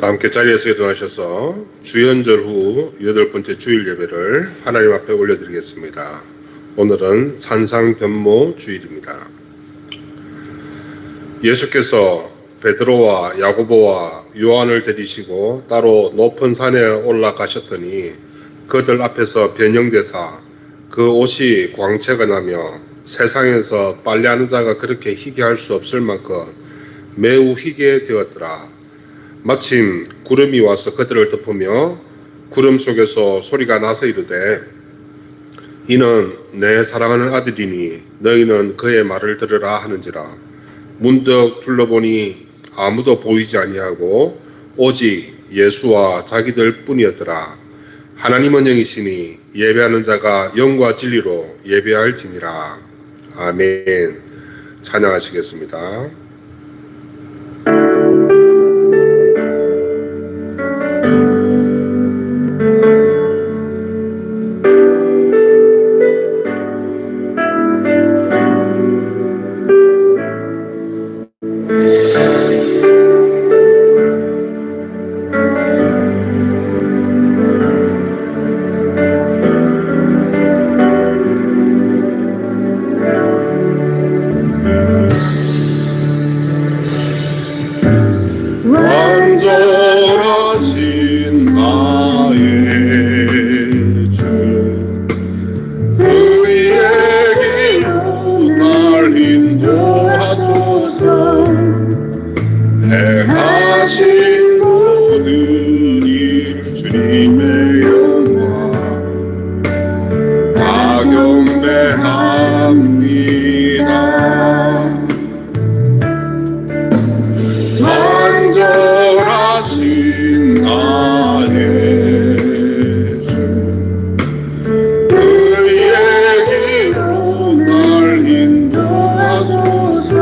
다 함께 자리에서 일어나셔서 주연절 후 8번째 주일 예배를 하나님 앞에 올려드리겠습니다. 오늘은 산상변모 주일입니다. 예수께서 베드로와 야고보와 요한을 데리시고 따로 높은 산에 올라가셨더니 그들 앞에서 변형되사 그 옷이 광채가 나며 세상에서 빨래하는 자가 그렇게 희게할 수 없을 만큼 매우 희게 되었더라. 마침 구름이 와서 그들을 덮으며 구름 속에서 소리가 나서 이르되 이는 내 사랑하는 아들이니 너희는 그의 말을 들으라 하는지라. 문득 둘러보니 아무도 보이지 아니하고 오직 예수와 자기들 뿐이었더라. 하나님은 영이시니 예배하는 자가 영과 진리로 예배할지니라. 아멘. 찬양하시겠습니다. 완전하신 나의 주 그의 길로 날 인도하소서. 행하신 모든 일 주님의 영광 다 경배합니다. 완전하신 나의 주 그의 길로 날 인도하소서.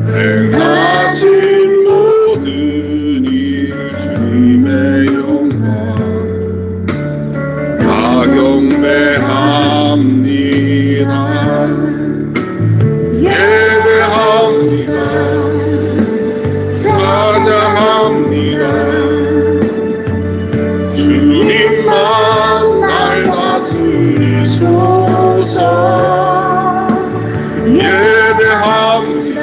행하신 모든 일 주님의 영광 다 경배합니다. 예배합니다. 찬양합니다. 주님만 날 다스리소서. 예배합니다.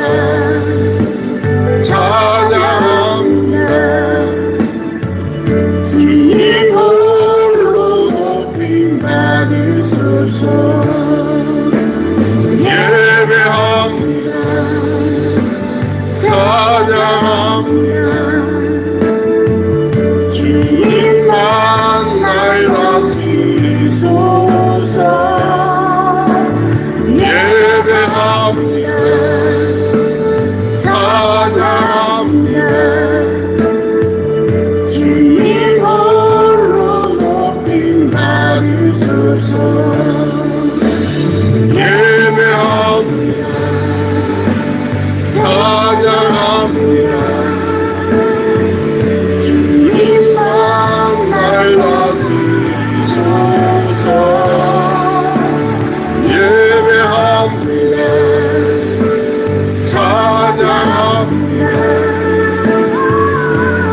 찬양합니다. 주님 홀로 높임 받으소서. 예배합니다. 찬양합니다. 주님만 날 다스리소서. 예배합니다. 찬양합니다. 주님 홀로 높임 받으소서. 예배합니다. 찬양합니다. 주님만 날 다스리소서. 예배합니다. 찬양합니다.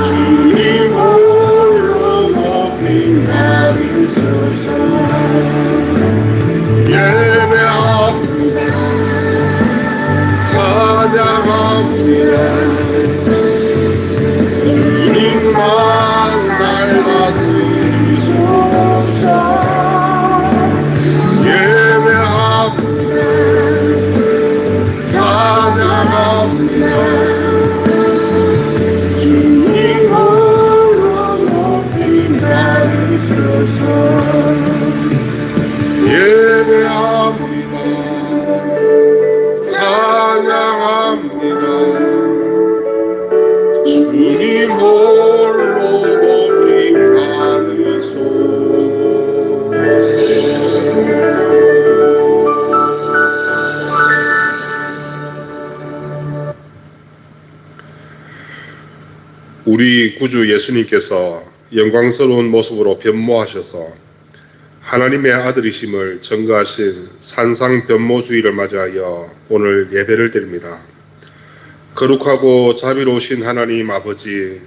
주님 홀로 높임 받으소서. 예배합니다. 찬양합니다. 주님만 날 다스리소서. 예배합니다. 찬양합니다. 주님 홀로 높임 받으소서. 예배합니다. 찬양합니다. 주님 홀로 높임 받으소서. 우리 구주 예수님께서 영광스러운 모습으로 변모하셔서 하나님의 아들이심을 증거하신 산상변모주의를 맞이하여 오늘 예배를 드립니다. 거룩하고 자비로우신 하나님 아버지,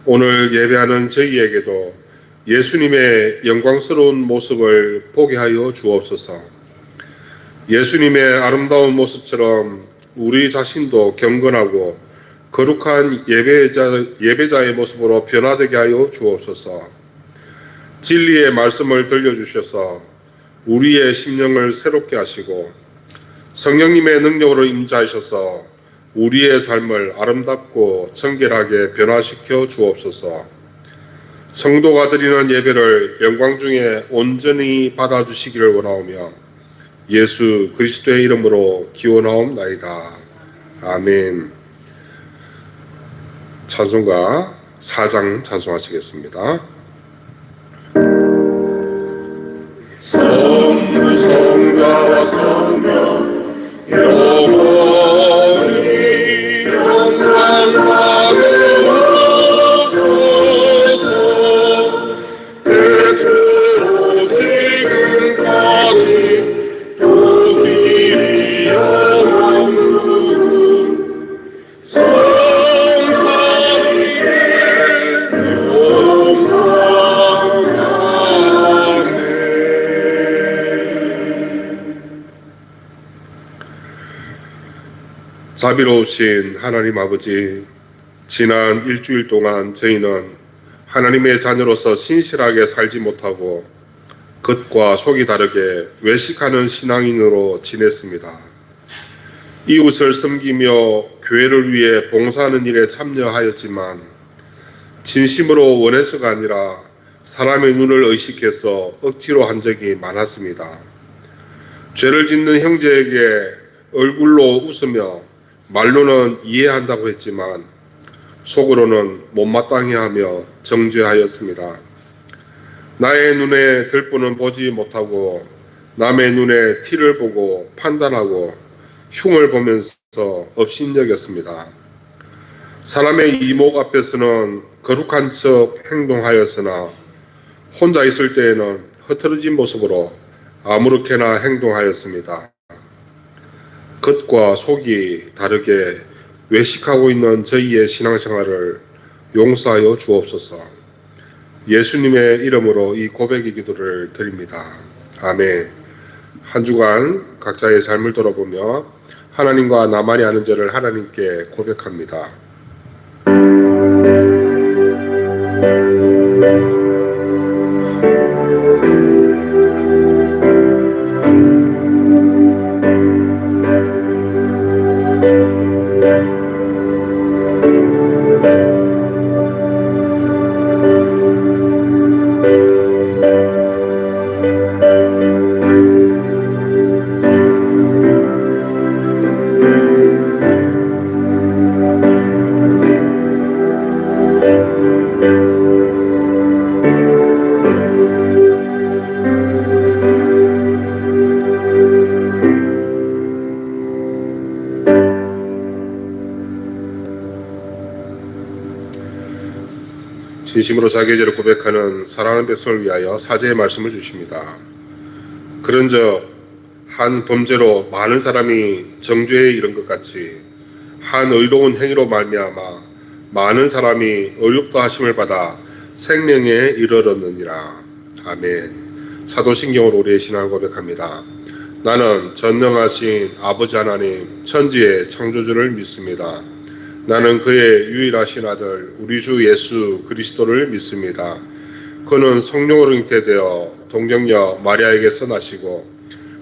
오늘 예배하는 저희에게도 예수님의 영광스러운 모습을 보게 하여 주옵소서. 예수님의 아름다운 모습처럼 우리 자신도 경건하고 거룩한 예배자의 모습으로 변화되게 하여 주옵소서. 진리의 말씀을 들려주셔서 우리의 심령을 새롭게 하시고 성령님의 능력으로 임재하셔서 우리의 삶을 아름답고 청결하게 변화시켜 주옵소서. 성도가 드리는 예배를 영광 중에 온전히 받아주시기를 원하오며 예수 그리스도의 이름으로 기원하옵나이다. 아멘. 찬송가 4장 찬송하시겠습니다. 성자와 성령 영원히 영원하게 하옵소서. 대체로 지금까지 또 길이 영원군 성삼위의 자비로우신 하나님 아버지, 지난 일주일 동안 저희는 하나님의 자녀로서 신실하게 살지 못하고 겉과 속이 다르게 외식하는 신앙인으로 지냈습니다. 이웃을 섬기며 교회를 위해 봉사하는 일에 참여하였지만 진심으로 원해서가 아니라 사람의 눈을 의식해서 억지로 한 적이 많았습니다. 죄를 짓는 형제에게 얼굴로 웃으며 말로는 이해한다고 했지만 속으로는 못마땅해하며 정죄하였습니다. 나의 눈에 들보는 보지 못하고 남의 눈에 티를 보고 판단하고 흉을 보면서 업신여겼습니다. 사람의 이목 앞에서는 거룩한 척 행동하였으나 혼자 있을 때에는 흐트러진 모습으로 아무렇게나 행동하였습니다. 겉과 속이 다르게 외식하고 있는 저희의 신앙생활을 용서하여 주옵소서. 예수님의 이름으로 이 고백의 기도를 드립니다. 아멘. 한 주간 각자의 삶을 돌아보며 하나님과 나만이 아는 죄를 하나님께 고백합니다. 진심으로 자기의 죄를 고백하는 사랑하는 백성을 위하여 사죄의 말씀을 주십니다. 그런즉 한 범죄로 많은 사람이 정죄에 이른 것 같이 한 의로운 행위로 말미암아 많은 사람이 의롭다 하심을 받아 생명에 이르렀느니라. 아멘. 사도신경으로 우리의 신앙을 고백합니다. 나는 전능하신 아버지 하나님 천지의 창조주를 믿습니다. 나는 그의 유일하신 아들 우리 주 예수 그리스도를 믿습니다. 그는 성령으로 잉태되어 동정녀 마리아에게서 나시고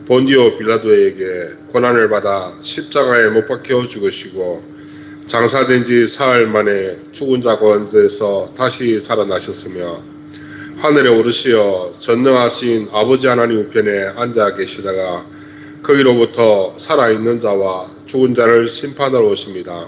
본디오 빌라도에게 고난을 받아 십자가에 못 박혀 죽으시고 장사된 지 사흘 만에 죽은 자 가운데서 다시 살아나셨으며 하늘에 오르시어 전능하신 아버지 하나님 우편에 앉아 계시다가 거기로부터 살아있는 자와 죽은 자를 심판하러 오십니다.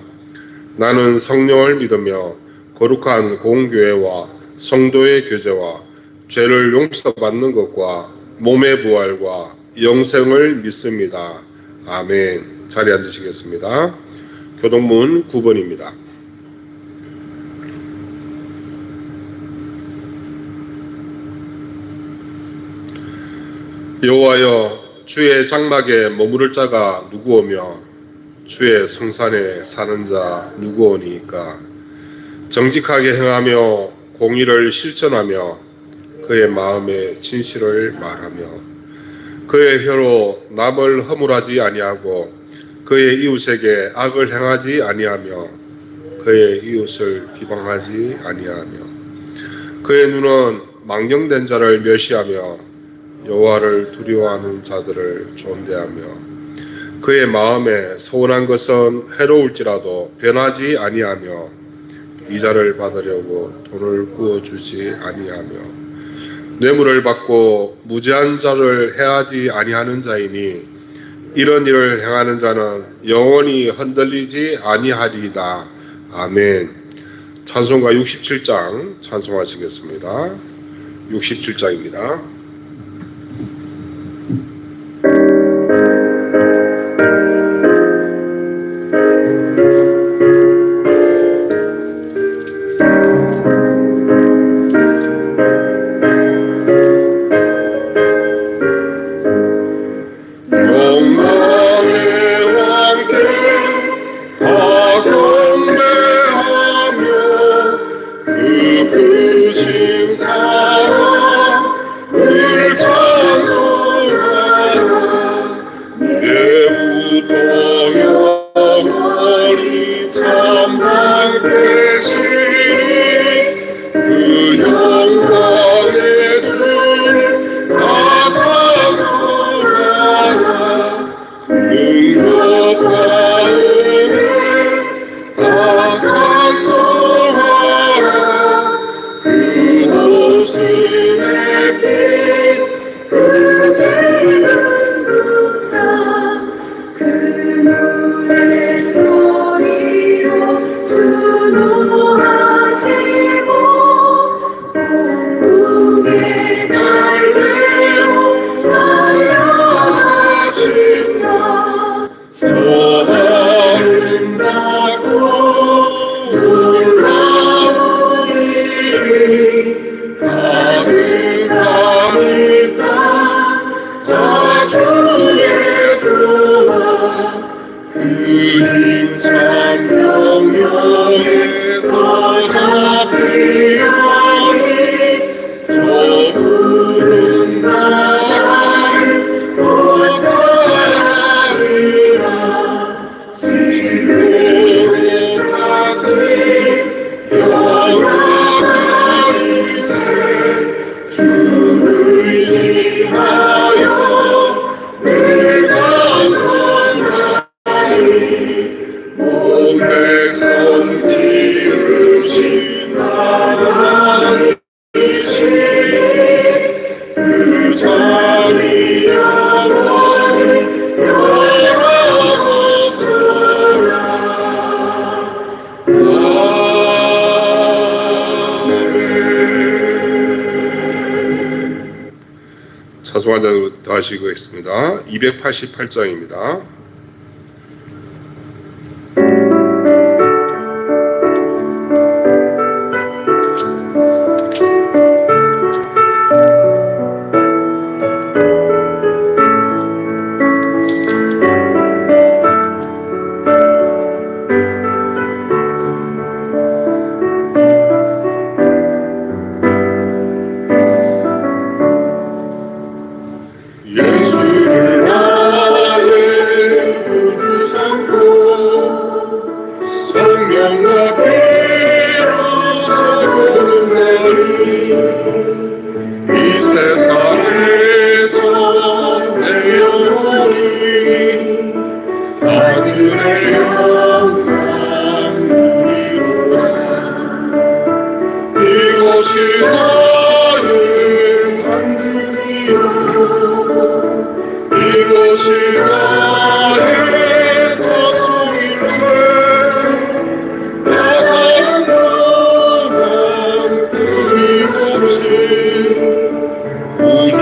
나는 성령을 믿으며 거룩한 공교회와 성도의 교제와 죄를 용서받는 것과 몸의 부활과 영생을 믿습니다. 아멘. 자리에 앉으시겠습니다. 교동문 9번입니다. 여호와여, 주의 장막에 머무를 자가 누구오며 주의 성산에 사는 자 누구오니까. 정직하게 행하며 공의를 실천하며 그의 마음에 진실을 말하며 그의 혀로 남을 허물하지 아니하고 그의 이웃에게 악을 행하지 아니하며 그의 이웃을 비방하지 아니하며 그의 눈은 망령된 자를 멸시하며 여호와를 두려워하는 자들을 존대하며 그의 마음에 서운한 것은 해로울지라도 변하지 아니하며 이자를 받으려고 돈을 구워주지 아니하며 뇌물을 받고 무죄한 자를 해하지 아니하는 자이니 이런 일을 행하는 자는 영원히 흔들리지 아니하리이다. 아멘. 찬송가 67장 찬송하시겠습니다. 67장입니다. 찬송하자 하시겠습니다. 288장입니다. 예수를 나의 구주 삼고 성령과 비로소 보는 날이 이 세상에서 내 영혼이 하늘의 영광 누리로다. 이것이 나의 안주이요 이것이 나의 사소일세 나 사는 동안 끊임없이 우주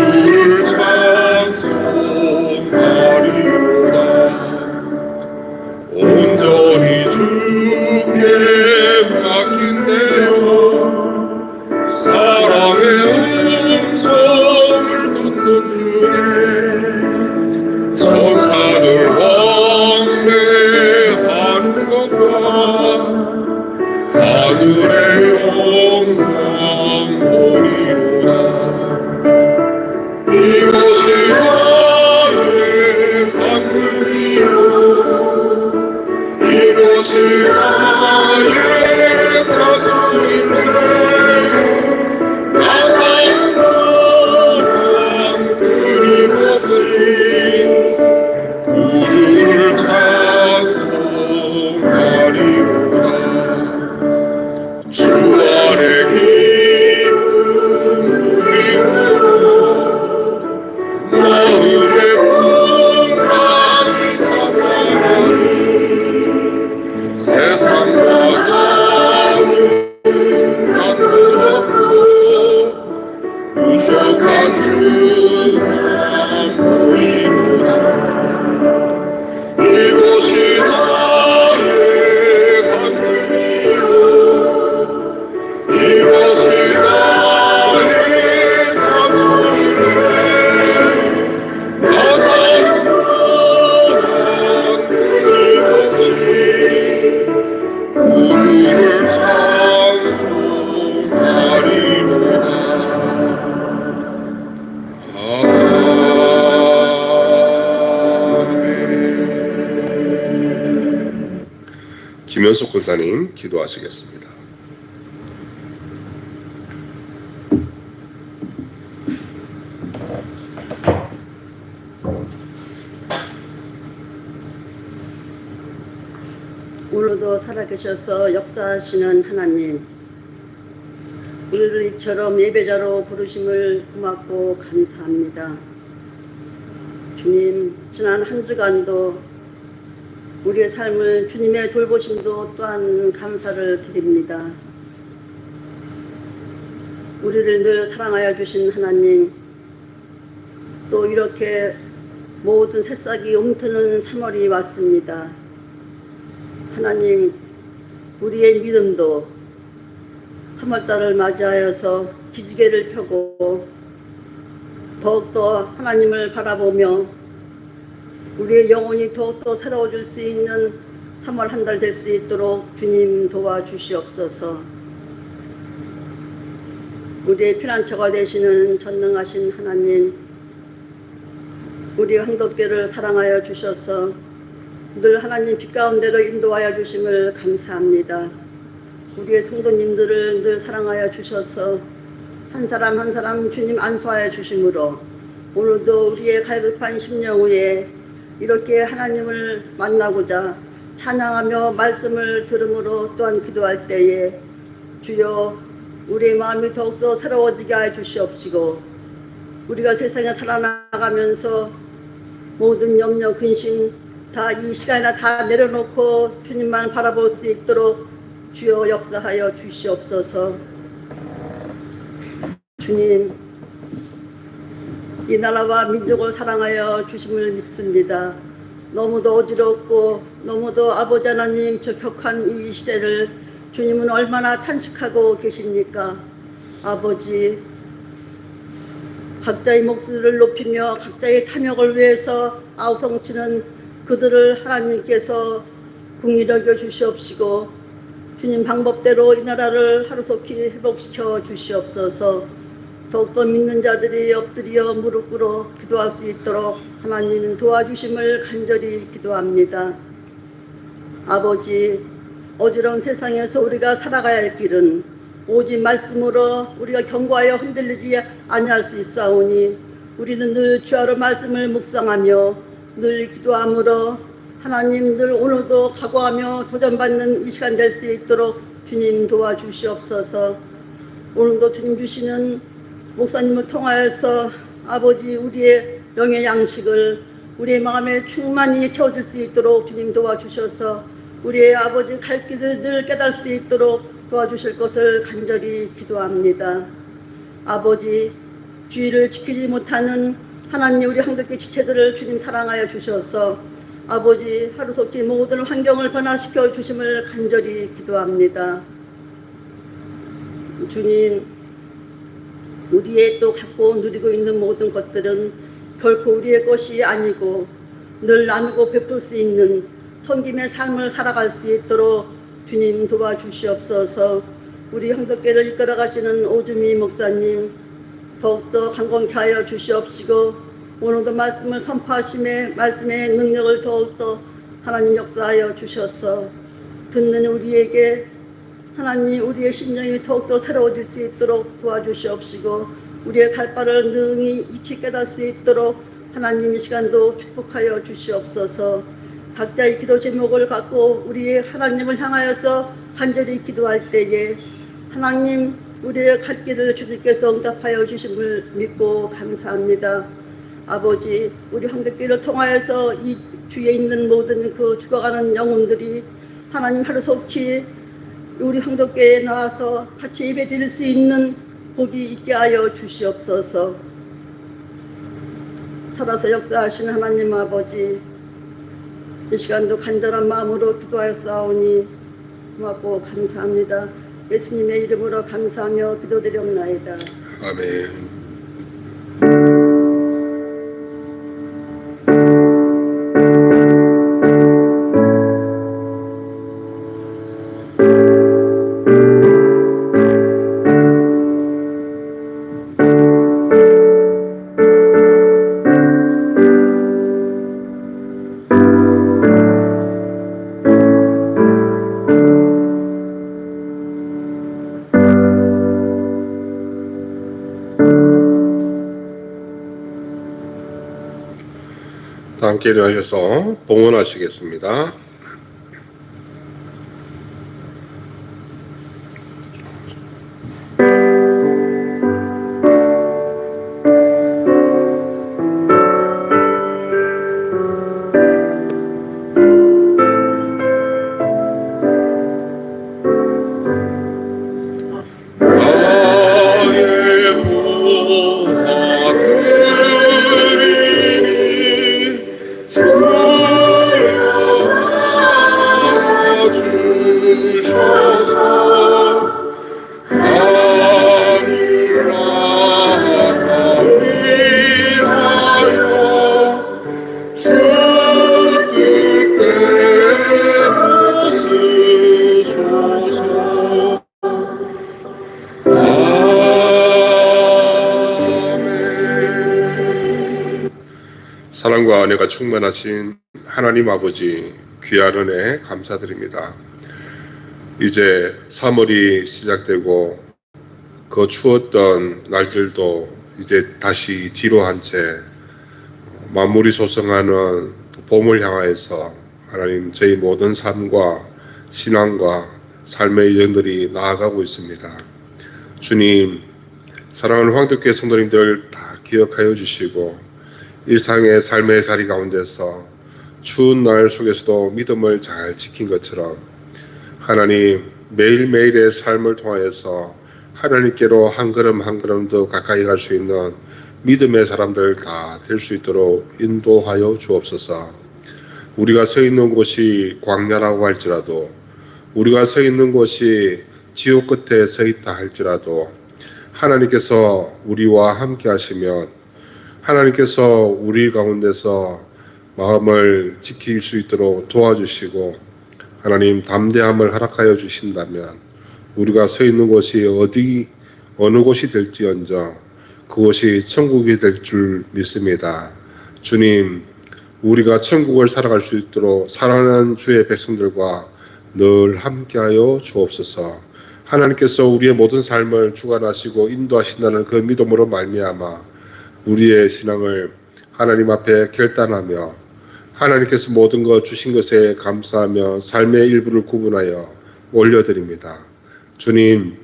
하늘의 영광 보리로다. 이것이 나의 하늘이요 이것이 나의 사수이세요. 나 사는 사람 끊임없이 구주를 찬송하리로다. 주 아래 기쁨으로 마음의 풍랑이 사사하니 세상과 나는 나누었고 부족한 주만 보이로다. 이곳이 나의 하늘이요 이곳이 나의 찬송이세. 나 사는 사람 끊임없이 구주를 찬송하리로다. 아멘. 김현숙 권사님 기도하시겠습니다. 오늘도 살아계셔서 역사하시는 하나님, 우리를 이처럼 예배자로 부르심을 고맙고 감사합니다. 주님, 지난 한 주간도 우리의 삶을 주님의 돌보심도 또한 감사를 드립니다. 우리를 늘 사랑하여 주신 하나님, 또 이렇게 모든 새싹이 움트는 3월이 왔습니다. 하나님, 우리의 믿음도 3월달을 맞이하여서 기지개를 펴고 더욱더 하나님을 바라보며 우리의 영혼이 더욱더 새로워질 수 있는 3월 한 달 될 수 있도록 주님 도와주시옵소서. 우리의 피난처가 되시는 전능하신 하나님, 우리 황덕교를 사랑하여 주셔서 늘 하나님 빛 가운데로 인도하여 주심을 감사합니다. 우리의 성도님들을 늘 사랑하여 주셔서 한 사람 한 사람 주님 안수하여 주심으로 오늘도 우리의 갈급한 심령 위에 이렇게 하나님을 만나고자 찬양하며 말씀을 들음으로 또한 기도할 때에 주여 우리의 마음이 더욱더 새로워지게 하여 주시옵시고 우리가 세상에 살아나가면서 모든 염려 근심 다 이 시간이나 다 내려놓고 주님만 바라볼 수 있도록 주여 역사하여 주시옵소서. 주님, 이 나라와 민족을 사랑하여 주심을 믿습니다. 너무도 어지럽고 너무도 아버지 하나님 저 격한 이 시대를 주님은 얼마나 탄식하고 계십니까? 아버지, 각자의 목소리를 높이며 각자의 탐욕을 위해서 아우성치는 그들을 하나님께서 긍휼히 여겨 주시옵시고 주님 방법대로 이 나라를 하루속히 회복시켜 주시옵소서. 더욱더 믿는 자들이 엎드려 무릎 꿇어 기도할 수 있도록 하나님 도와주심을 간절히 기도합니다. 아버지, 어지러운 세상에서 우리가 살아가야 할 길은 오직 말씀으로 우리가 견고하여 흔들리지 아니할 수 있사오니 우리는 늘 주야로 말씀을 묵상하며 늘 기도함으로 하나님 늘 오늘도 각오하며 도전받는 이 시간 될 수 있도록 주님 도와주시옵소서. 오늘도 주님 주시는 목사님을 통하여서 아버지 우리의 영의 양식을 우리의 마음에 충만히 채워줄 수 있도록 주님 도와주셔서 우리의 아버지 갈 길을 늘 깨달을 수 있도록 도와주실 것을 간절히 기도합니다. 아버지, 주의를 지키지 못하는 하나님 우리 황덕교 지체들을 주님 사랑하여 주셔서 아버지 하루속히 모든 환경을 변화시켜 주심을 간절히 기도합니다. 주님, 우리의 또 갖고 누리고 있는 모든 것들은 결코 우리의 것이 아니고 늘 나누고 베풀 수 있는 섬김의 삶을 살아갈 수 있도록 주님 도와주시옵소서. 우리 형제교회를 이끌어 가시는 오주미 목사님 더욱더 강건케 하여 주시옵시고, 오늘도 말씀을 선포하심에 말씀의 능력을 더욱더 하나님 역사하여 주셔서 듣는 우리에게 하나님 우리의 심령이 더욱더 새로워질 수 있도록 도와주시옵시고, 우리의 갈 바를 능히 익히 깨달을 수 있도록 하나님 이 시간도 축복하여 주시옵소서. 각자의 기도 제목을 갖고 우리 하나님을 향하여서 간절히 기도할 때에 하나님 우리의 갈 길을 주님께서 응답하여 주심을 믿고 감사합니다. 아버지, 우리 황대교회를 통하여서 이 주에 있는 모든 그 죽어가는 영혼들이 하나님 하루속히 우리 황대교회에 나와서 같이 예배 드릴 수 있는 복이 있게 하여 주시옵소서. 살아서 역사하시는 하나님 아버지, 이 시간도 간절한 마음으로 기도하였사오니 고맙고 감사합니다. 예수님의 이름으로 감사하며 기도드리옵나이다. 아멘. 다 함께 일어나셔서 봉헌하시겠습니다. 사랑과 은혜가 충만하신 하나님 아버지, 귀한 은혜 감사드립니다. 이제 3월이 시작되고 그 추웠던 날들도 이제 다시 뒤로 한 채 만물이 소성하는 봄을 향하여서 하나님 저희 모든 삶과 신앙과 삶의 여정들이 나아가고 있습니다. 주님, 사랑하는 황덕교회 성도님들 다 기억하여 주시고 일상의 삶의 자리 가운데서 추운 날 속에서도 믿음을 잘 지킨 것처럼 하나님 매일매일의 삶을 통하여서 하나님께로 한 걸음 한 걸음 더 가까이 갈 수 있는 믿음의 사람들 다 될 수 있도록 인도하여 주옵소서. 우리가 서 있는 곳이 광야라고 할지라도, 우리가 서 있는 곳이 지옥 끝에 서 있다 할지라도 하나님께서 우리와 함께 하시면 하나님께서 우리 가운데서 마음을 지킬 수 있도록 도와주시고 하나님 담대함을 허락하여 주신다면 우리가 서 있는 곳이 어느 곳이 될지언정 그곳이 천국이 될 줄 믿습니다. 주님, 우리가 천국을 살아갈 수 있도록 사랑하는 주의 백성들과 늘 함께하여 주옵소서. 하나님께서 우리의 모든 삶을 주관하시고 인도하신다는 그 믿음으로 말미암아 우리의 신앙을 하나님 앞에 결단하며 하나님께서 모든 것 주신 것에 감사하며 삶의 일부를 구분하여 올려드립니다. 주님,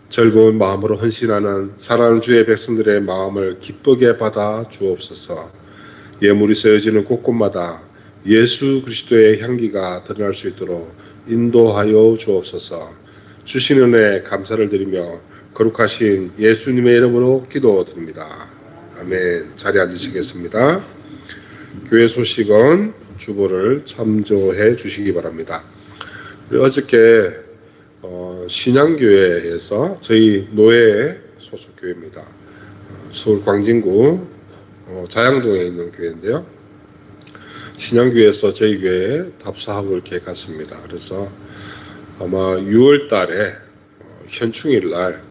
즐거운 마음으로 헌신하는 사랑하는 주의 백성들의 마음을 기쁘게 받아 주옵소서. 예물이 쓰여지는 곳곳마다 예수 그리스도의 향기가 드러날 수 있도록 인도하여 주옵소서. 주신 은혜 감사를 드리며 거룩하신 예수님의 이름으로 기도드립니다. 아멘. 자리에 앉으시겠습니다. 교회 소식은 주보를 참조해 주시기 바랍니다. 어저께 신양교회에서 저희 노예 소속 교회입니다. 서울 광진구 자양동에 있는 교회인데요. 신양교회에서 저희 교회에 답사하고 이렇게 갔습니다. 그래서 아마 6월 달에 현충일 날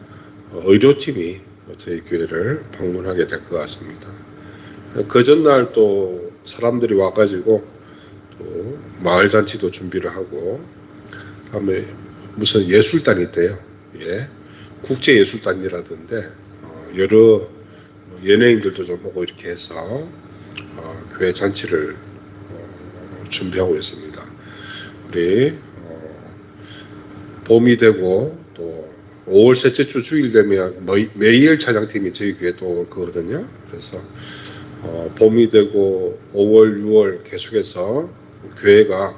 의료팀이 저희 교회를 방문하게 될 것 같습니다. 그 전날 또 사람들이 와가지고 또 마을 잔치도 준비를 하고, 다음에 무슨 예술단이 있대요. 예, 국제 예술단이라던데 여러 연예인들도 좀 오고 이렇게 해서 교회 잔치를 준비하고 있습니다. 우리 봄이 되고 또 5월 셋째 주 주일 되면 매일 찬양팀이 저희 교회에 또 올 거거든요. 그래서 봄이 되고 5월, 6월 계속해서 교회가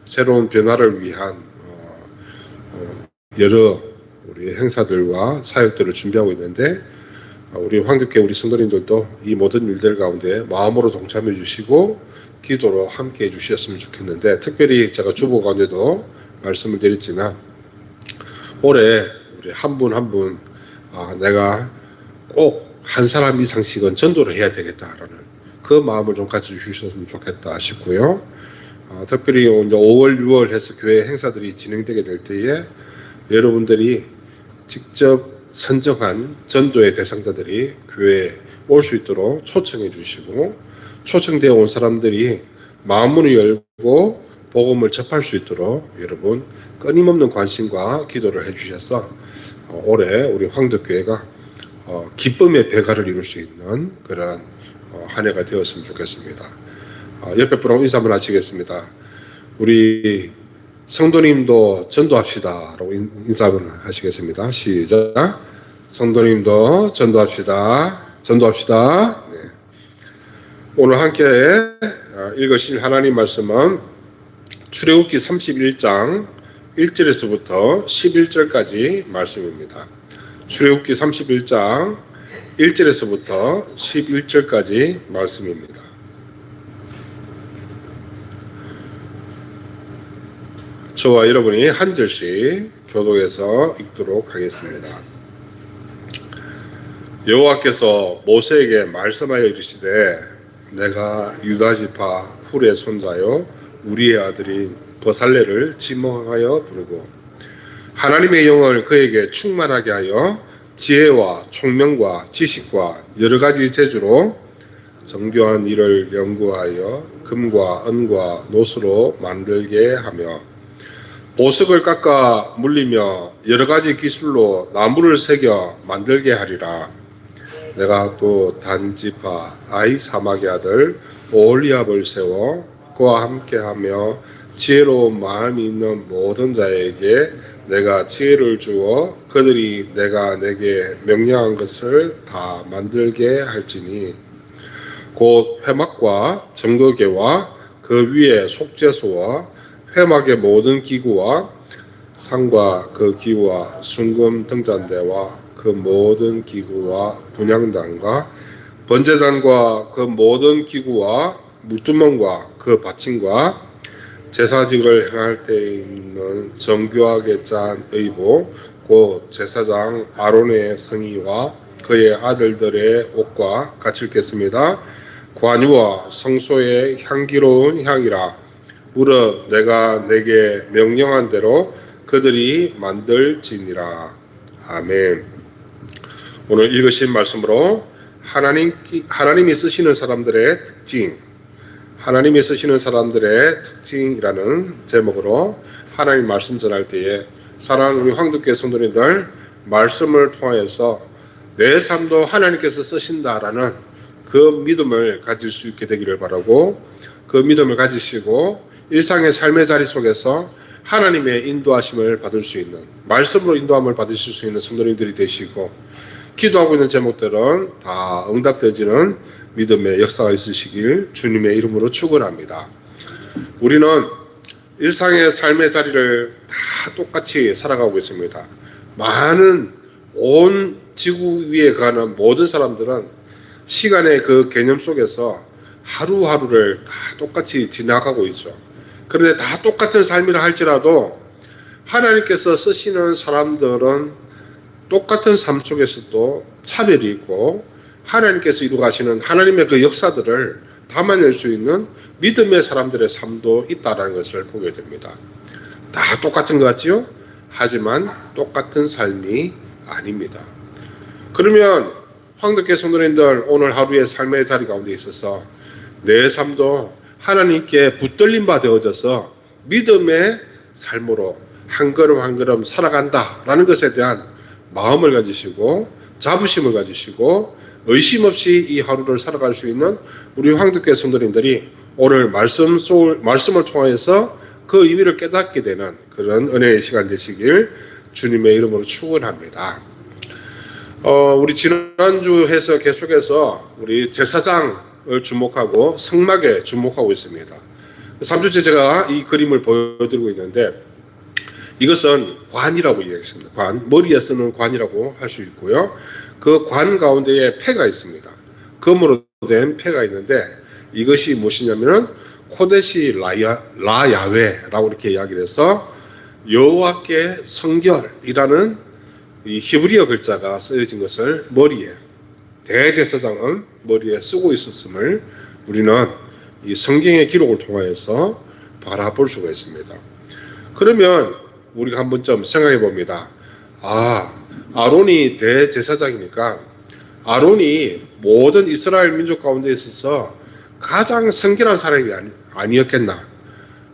새로운 변화를 위한 여러 우리 행사들과 사역들을 준비하고 있는데, 우리 황교회 우리 성도님들도 이 모든 일들 가운데 마음으로 동참해 주시고 기도로 함께 해 주셨으면 좋겠는데, 특별히 제가 주보 가운데도 말씀을 드렸지만 올해 우리 한 분 한 분 내가 꼭 한 사람 이상씩은 전도를 해야 되겠다라는 그 마음을 좀 가져주셨으면 좋겠다 싶고요. 특별히 이제 5월, 6월 해서 교회 행사들이 진행되게 될 때에 여러분들이 직접 선정한 전도의 대상자들이 교회에 올 수 있도록 초청해 주시고, 초청되어 온 사람들이 마음문을 열고 복음을 접할 수 있도록 여러분 끊임없는 관심과 기도를 해주셔서 올해 우리 황덕교회가 기쁨의 배가를 이룰 수 있는 그런 한 해가 되었으면 좋겠습니다. 옆에 분하고 인사 한번 하시겠습니다. 우리 성도님도 전도합시다 라고 인사 한번 하시겠습니다. 시작. 성도님도 전도합시다. 전도합시다. 네. 오늘 함께 읽으실 하나님 말씀은 출애굽기 31장 1절에서부터 11절까지 말씀입니다. 출애굽기 31장 1절에서부터 11절까지 말씀입니다. 저와 여러분이 한 절씩 교독해서 읽도록 하겠습니다. 여호와께서 모세에게 말씀하여 이르시되, 내가 유다 지파 훌의 손자요 우리의 아들인 버살레를 지명하여 부르고 하나님의 영을 그에게 충만하게 하여 지혜와 총명과 지식과 여러 가지 재주로 정교한 일을 연구하여 금과 은과 노수로 만들게 하며 보석을 깎아 물리며 여러 가지 기술로 나무를 새겨 만들게 하리라. 내가 또 단지파 아히사막의 아들 오홀리압을 세워 그와 함께하며 지혜로운 마음이 있는 모든 자에게 내가 지혜를 주어 그들이 내가 내게 명령한 것을 다 만들게 할지니, 곧 회막과 정거계와 그 위에 속죄소와 회막의 모든 기구와 상과 그 기구와 순금 등잔대와 그 모든 기구와 분향단과 번제단과 그 모든 기구와 무두멍과 그 받침과 제사직을 행할 때 있는 정교하게 짠 의복, 곧 제사장 아론의 성의와 그의 아들들의 옷과 같이 읽겠습니다. 관유와 성소의 향기로운 향이라. 무릇 내가 내게 명령한 대로 그들이 만들지니라. 아멘. 오늘 읽으신 말씀으로 하나님이 쓰시는 사람들의 특징, 하나님이 쓰시는 사람들의 특징이라는 제목으로 하나님 말씀 전할 때에 사랑하는 우리 황덕교회 성도님들, 말씀을 통하여서 내 삶도 하나님께서 쓰신다라는 그 믿음을 가질 수 있게 되기를 바라고, 그 믿음을 가지시고 일상의 삶의 자리 속에서 하나님의 인도하심을 받을 수 있는, 말씀으로 인도함을 받으실 수 있는 성도님들이 되시고, 기도하고 있는 제목들은 다 응답되어지는 믿음의 역사가 있으시길 주님의 이름으로 축원합니다. 우리는 일상의 삶의 자리를 다 똑같이 살아가고 있습니다. 많은 온 지구 위에 가는 모든 사람들은 시간의 그 개념 속에서 하루하루를 다 똑같이 지나가고 있죠. 그런데 다 똑같은 삶이라 할지라도 하나님께서 쓰시는 사람들은 똑같은 삶 속에서도 차별이 있고, 하나님께서 이루가시는 하나님의 그 역사들을 담아낼 수 있는 믿음의 사람들의 삶도 있다는 것을 보게 됩니다. 다 똑같은 것 같지요? 하지만 똑같은 삶이 아닙니다. 그러면 황덕계 성도님들, 오늘 하루의 삶의 자리 가운데 있어서 내 삶도 하나님께 붙들림 바 되어져서 믿음의 삶으로 한 걸음 한 걸음 살아간다라는 것에 대한 마음을 가지시고 자부심을 가지시고 의심 없이 이 하루를 살아갈 수 있는 우리 황덕계 성도님들이 오늘 말씀을 통하여서 그 의미를 깨닫게 되는 그런 은혜의 시간 되시길 주님의 이름으로 축원합니다. 우리 지난주 해서 계속해서 우리 제사장을 주목하고 성막에 주목하고 있습니다. 3주째 제가 이 그림을 보여드리고 있는데 이것은 관이라고 이야기했습니다. 관, 머리에 쓰는 관이라고 할 수 있고요. 그 관 가운데에 패가 있습니다. 금으로 된 패가 있는데 이것이 무엇이냐면은 코데시 라야웨라고 이렇게 이야기를 해서 여호와께 성결이라는 이 히브리어 글자가 쓰여진 것을 머리에, 대제사장은 머리에 쓰고 있었음을 우리는 이 성경의 기록을 통하여서 바라볼 수가 있습니다. 그러면 우리가 한 번쯤 생각해 봅니다. 아론이 대제사장이니까 아론이 모든 이스라엘 민족 가운데 있어서 가장 성결한 사람이 아니었겠나.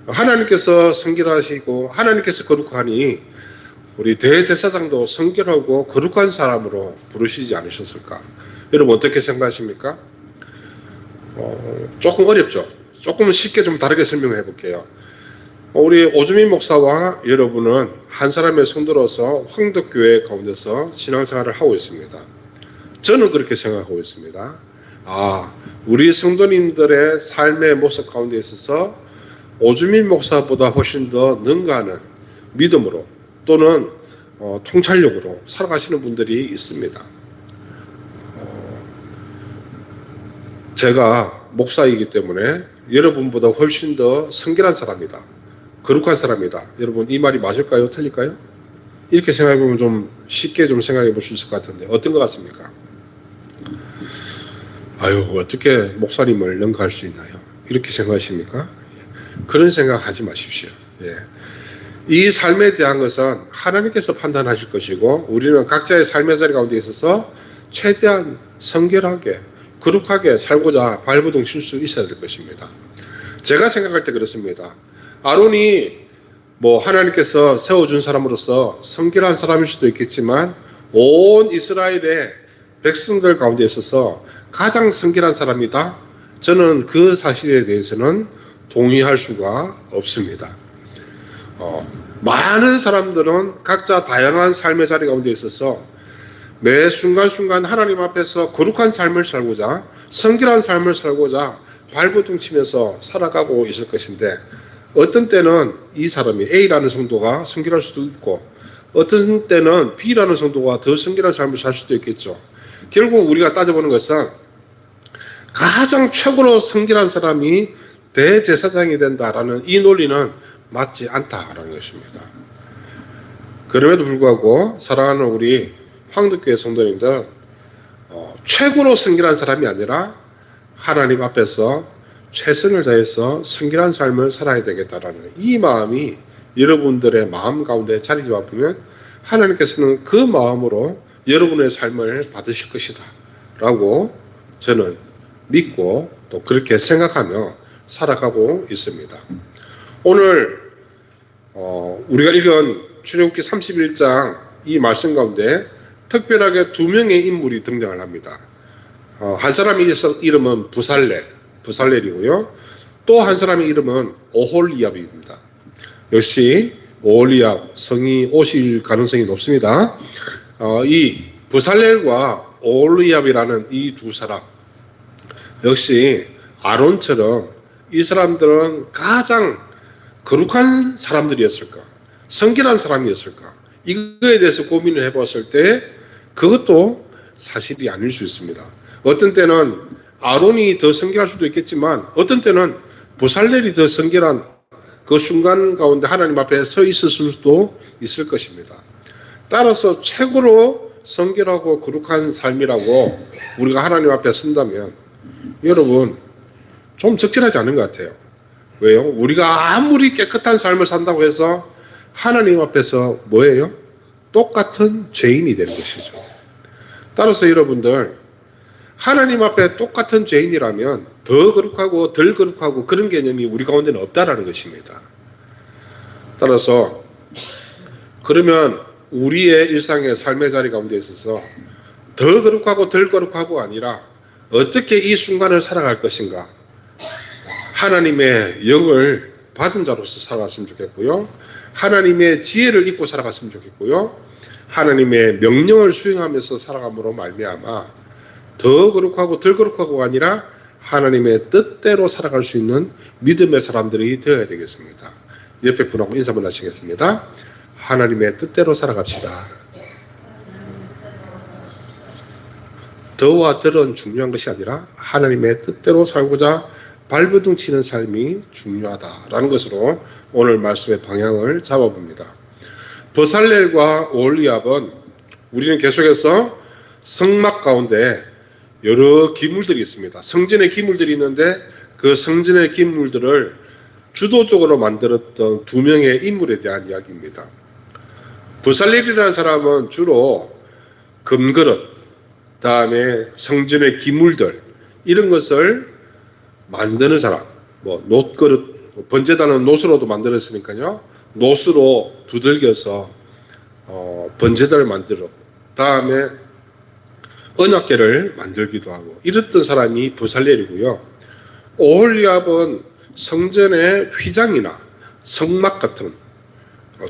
하나님께서 성결하시고 하나님께서 거룩하니 우리 대제사장도 성결하고 거룩한 사람으로 부르시지 않으셨을까? 여러분 어떻게 생각하십니까? 조금 어렵죠. 조금 쉽게 좀 다르게 설명해 볼게요. 우리 오주민 목사와 여러분은 한 사람의 성도로서 황덕교회 가운데서 신앙생활을 하고 있습니다. 저는 그렇게 생각하고 있습니다. 우리 성도님들의 삶의 모습 가운데 있어서 오주민 목사보다 훨씬 더 능가하는 믿음으로 또는 통찰력으로 살아가시는 분들이 있습니다. 제가 목사이기 때문에 여러분보다 훨씬 더 성결한 사람이다. 거룩한 사람이다. 여러분 이 말이 맞을까요? 틀릴까요? 이렇게 생각해보면 좀 쉽게 좀 생각해 볼 수 있을 것 같은데 어떤 것 같습니까? 어떻게 목사님을 능가할 수 있나요? 이렇게 생각하십니까? 그런 생각하지 마십시오. 이 삶에 대한 것은 하나님께서 판단하실 것이고 우리는 각자의 삶의 자리 가운데 있어서 최대한 성결하게 거룩하게 살고자 발버둥 칠 수 있어야 될 것입니다. 제가 생각할 때 그렇습니다. 아론이 하나님께서 세워준 사람으로서 성결한 사람일 수도 있겠지만 온 이스라엘의 백성들 가운데 있어서 가장 성결한 사람이다. 저는 그 사실에 대해서는 동의할 수가 없습니다. 많은 사람들은 각자 다양한 삶의 자리 가운데 있어서 매 순간순간 하나님 앞에서 거룩한 삶을 살고자 성결한 삶을 살고자 발버둥 치면서 살아가고 있을 것인데 어떤 때는 이 사람이 A라는 성도가 성결할 수도 있고 어떤 때는 B라는 성도가 더 성결한 삶을 살 수도 있겠죠. 결국 우리가 따져보는 것은 가장 최고로 성결한 사람이 대제사장이 된다라는 이 논리는 맞지 않다라는 것입니다. 그럼에도 불구하고 사랑하는 우리 황덕교회 성도님들 최고로 성결한 사람이 아니라 하나님 앞에서 최선을 다해서 성결한 삶을 살아야 되겠다라는 이 마음이 여러분들의 마음 가운데 자리 잡으면 하나님께서는 그 마음으로 여러분의 삶을 받으실 것이다 라고 저는 믿고 또 그렇게 생각하며 살아가고 있습니다. 오늘 우리가 읽은 출애굽기 31장 이 말씀 가운데 특별하게 두 명의 인물이 등장을 합니다. 한 사람의 이름은 부살렐이고요. 또 한 사람의 이름은 오홀리압입니다. 역시 오홀리압 성이 오실 가능성이 높습니다. 이 부살렐과 오홀리압이라는 이 두 사람 역시 아론처럼 이 사람들은 가장 거룩한 사람들이었을까? 성결한 사람이었을까? 이거에 대해서 고민을 해봤을 때 그것도 사실이 아닐 수 있습니다. 어떤 때는 아론이 더 성결할 수도 있겠지만 어떤 때는 부살렐이 더 성결한 그 순간 가운데 하나님 앞에 서 있을 수도 있을 것입니다. 따라서 최고로 성결하고 거룩한 삶이라고 우리가 하나님 앞에 선다면 여러분 좀 적절하지 않은 것 같아요. 왜요? 우리가 아무리 깨끗한 삶을 산다고 해서 하나님 앞에서 뭐예요? 똑같은 죄인이 되는 것이죠. 따라서 여러분들, 하나님 앞에 똑같은 죄인이라면 더 거룩하고 덜 거룩하고 그런 개념이 우리 가운데는 없다라는 것입니다. 따라서 그러면 우리의 일상의 삶의 자리 가운데 있어서 더 거룩하고 덜 거룩하고 아니라 어떻게 이 순간을 살아갈 것인가, 하나님의 영을 받은 자로서 살아갔으면 좋겠고요, 하나님의 지혜를 입고 살아갔으면 좋겠고요, 하나님의 명령을 수행하면서 살아감으로 말미암아 더 거룩하고 덜 거룩하고가 아니라 하나님의 뜻대로 살아갈 수 있는 믿음의 사람들이 되어야 되겠습니다. 옆에 분하고 인사 한번 하시겠습니다. 하나님의 뜻대로 살아갑시다. 더와 덜은 중요한 것이 아니라 하나님의 뜻대로 살고자 발버둥 치는 삶이 중요하다라는 것으로 오늘 말씀의 방향을 잡아봅니다. 버살렐과 오홀리압은 우리는 계속해서 성막 가운데 여러 기물들이 있습니다. 성전의 기물들이 있는데 그 성전의 기물들을 주도적으로 만들었던 두 명의 인물에 대한 이야기입니다. 버살렐이라는 사람은 주로 금그릇, 다음에 성전의 기물들, 이런 것을 만드는 사람, 뭐 놋그릇, 번제단은 놋으로도 만들었으니까요, 놋으로 두들겨서 번제단을 만들어 다음에 언약궤를 만들기도 하고 이랬던 사람이 버살렐이고요. 오홀리압은 성전의 휘장이나 성막 같은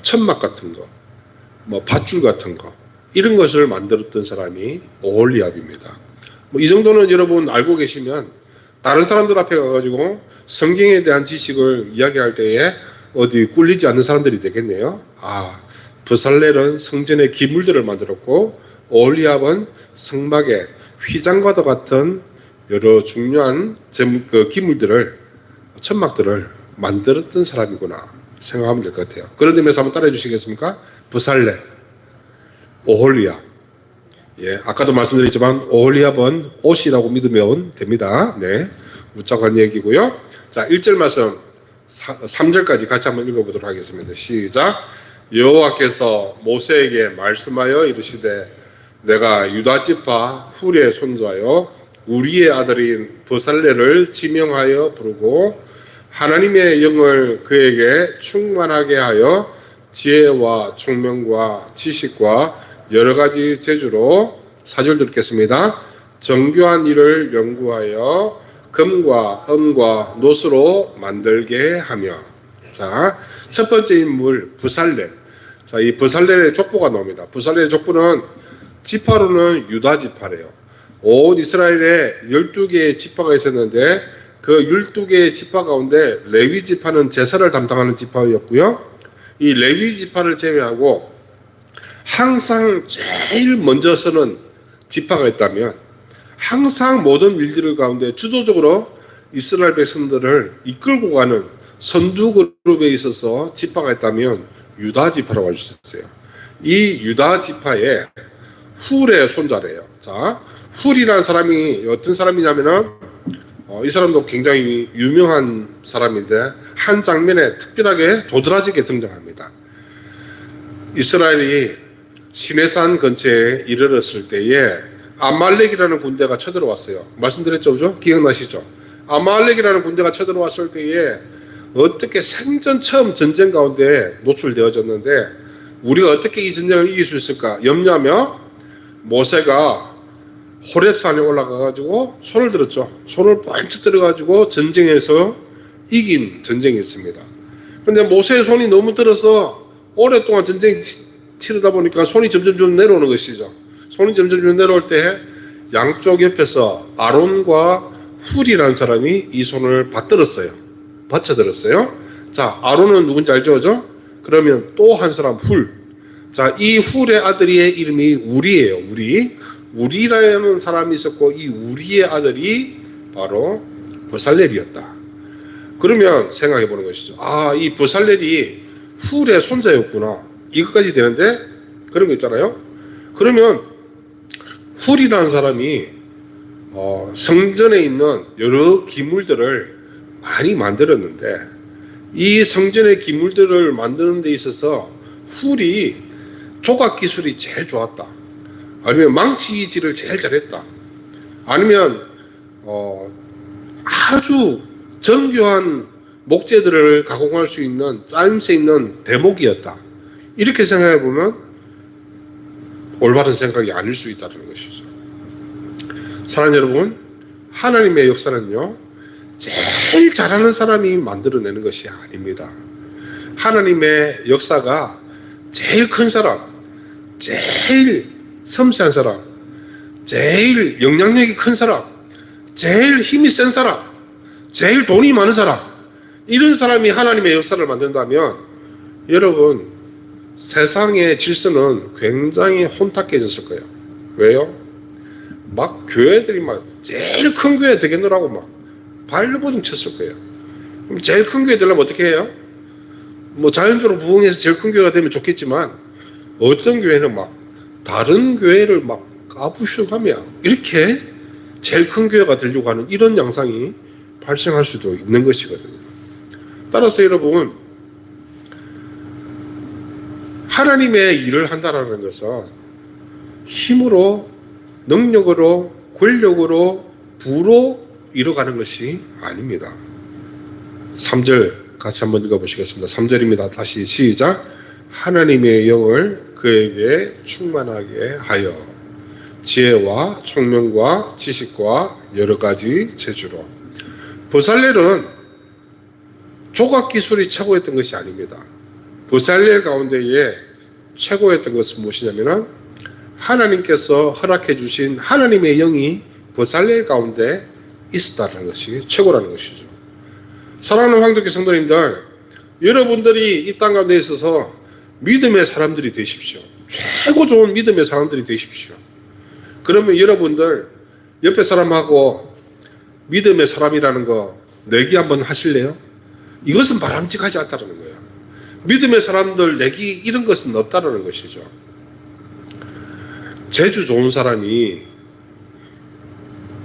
천막 같은 거, 뭐 밧줄 같은 거, 이런 것을 만들었던 사람이 오홀리압입니다. 뭐 이 정도는 여러분 알고 계시면 다른 사람들 앞에 가가지고 성경에 대한 지식을 이야기할 때에 어디 꿀리지 않는 사람들이 되겠네요. 버살렐은 성전의 기물들을 만들었고 오홀리압은 성막의 휘장과도 같은 여러 중요한 기물들을, 천막들을 만들었던 사람이구나 생각하면 될 것 같아요. 그런 점에서 한번 따라해 주시겠습니까? 버살렐, 오홀리압. 예, 아까도 말씀드렸지만 오홀리압은 옷이라고 믿으면 됩니다. 네, 무짝한 얘기고요. 자, 1절 말씀 3절까지 같이 한번 읽어보도록 하겠습니다. 시작. 여호와께서 모세에게 말씀하여 이르시되 내가 유다 지파 훌의 손자요 우리의 아들인 버살렐을 지명하여 부르고 하나님의 영을 그에게 충만하게 하여 지혜와 총명과 지식과 여러 가지 재주로, 4절 듣겠습니다. 정교한 일을 연구하여 금과 은과 놋으로 만들게 하며. 자, 첫 번째 인물 버살렐. 자, 이 버살렐의 족보가 나옵니다. 버살렐의 족보는 지파로는 유다 지파래요. 온 이스라엘에 12개의 지파가 있었는데 그 12개의 지파 가운데 레위 지파는 제사를 담당하는 지파였고요. 이 레위 지파를 제외하고 항상 제일 먼저 서는 지파가 있다면, 항상 모든 일들 가운데 주도적으로 이스라엘 백성들을 이끌고 가는 선두 그룹에 있어서 지파가 있다면 유다 지파라고 할 수 있어요. 이 유다 지파의 훌의 손자래요. 자, 훌이라는 사람이 어떤 사람이냐면은 이 사람도 굉장히 유명한 사람인데 한 장면에 특별하게 도드라지게 등장합니다. 이스라엘이 시내산 근처에 이르렀을 때에 아말렉이라는 군대가 쳐들어왔어요. 말씀드렸죠, 그죠? 기억나시죠? 아말렉이라는 군대가 쳐들어왔을 때에 어떻게 생전 처음 전쟁 가운데 노출되어졌는데 우리가 어떻게 이 전쟁을 이길 수 있을까 염려하며 모세가 호렙산에 올라가가지고 손을 들었죠. 손을 번쩍 들어가지고 전쟁에서 이긴 전쟁이 있습니다. 근데 모세의 손이 너무 들어서 오랫동안 전쟁 치르다 보니까 손이 점점 내려오는 것이죠. 손이 점점 내려올 때 양쪽 옆에서 아론과 훌이라는 사람이 이 손을 받쳐들었어요. 자, 아론은 누군지 알죠? 그죠? 그러면 또 한 사람 훌. 자, 이 훌의 아들의 이름이 우리예요. 우리라는 사람이 있었고 이 우리의 아들이 바로 버살렐이었다. 그러면 생각해 보는 것이죠. 이 버살렐이 훌의 손자였구나. 이것까지 되는데 그런 거 있잖아요. 그러면 훌이라는 사람이 성전에 있는 여러 기물들을 많이 만들었는데 이 성전의 기물들을 만드는 데 있어서 훌이 조각 기술이 제일 좋았다. 아니면 망치질을 제일 잘했다. 아니면 아주 정교한 목재들을 가공할 수 있는 짜임새 있는 대목이었다. 이렇게 생각해 보면 올바른 생각이 아닐 수 있다는 것이죠. 사랑하는 여러분, 하나님의 역사는요, 제일 잘하는 사람이 만들어내는 것이 아닙니다. 하나님의 역사가 제일 큰 사람, 제일 섬세한 사람, 제일 영향력이 큰 사람, 제일 힘이 센 사람, 제일 돈이 많은 사람, 이런 사람이 하나님의 역사를 만든다면 여러분, 세상의 질서는 굉장히 혼탁해졌을 거예요. 왜요? 막 교회들이 막 제일 큰 교회 되겠노라고 막 발버둥 쳤을 거예요. 그럼 제일 큰 교회 되려면 어떻게 해요? 뭐 자연적으로 부흥해서 제일 큰 교회가 되면 좋겠지만 어떤 교회는 막 다른 교회를 막 까부숑하며 이렇게 제일 큰 교회가 되려고 하는 이런 양상이 발생할 수도 있는 것이거든요. 따라서 여러분, 하나님의 일을 한다는 것은 힘으로, 능력으로, 권력으로, 부로 이뤄가는 것이 아닙니다. 3절 같이 한번 읽어보시겠습니다. 3절입니다. 다시 시작. 하나님의 영을 그에게 충만하게 하여 지혜와 총명과 지식과 여러 가지 재주로. 보살렐은 조각 기술이 최고였던 것이 아닙니다. 보살렐 가운데에 최고였던 것은 무엇이냐면 하나님께서 허락해 주신 하나님의 영이 보살렐 가운데 있었다는 것이 최고라는 것이죠. 사랑하는 황덕기 성도님들, 여러분들이 이 땅 가운데 있어서 믿음의 사람들이 되십시오. 최고 좋은 믿음의 사람들이 되십시오. 그러면 여러분들 옆에 사람하고 믿음의 사람이라는 거 내기 한번 하실래요? 이것은 바람직하지 않다는 거예요. 믿음의 사람들 내기 이런 것은 없다는 것이죠. 재주 좋은 사람이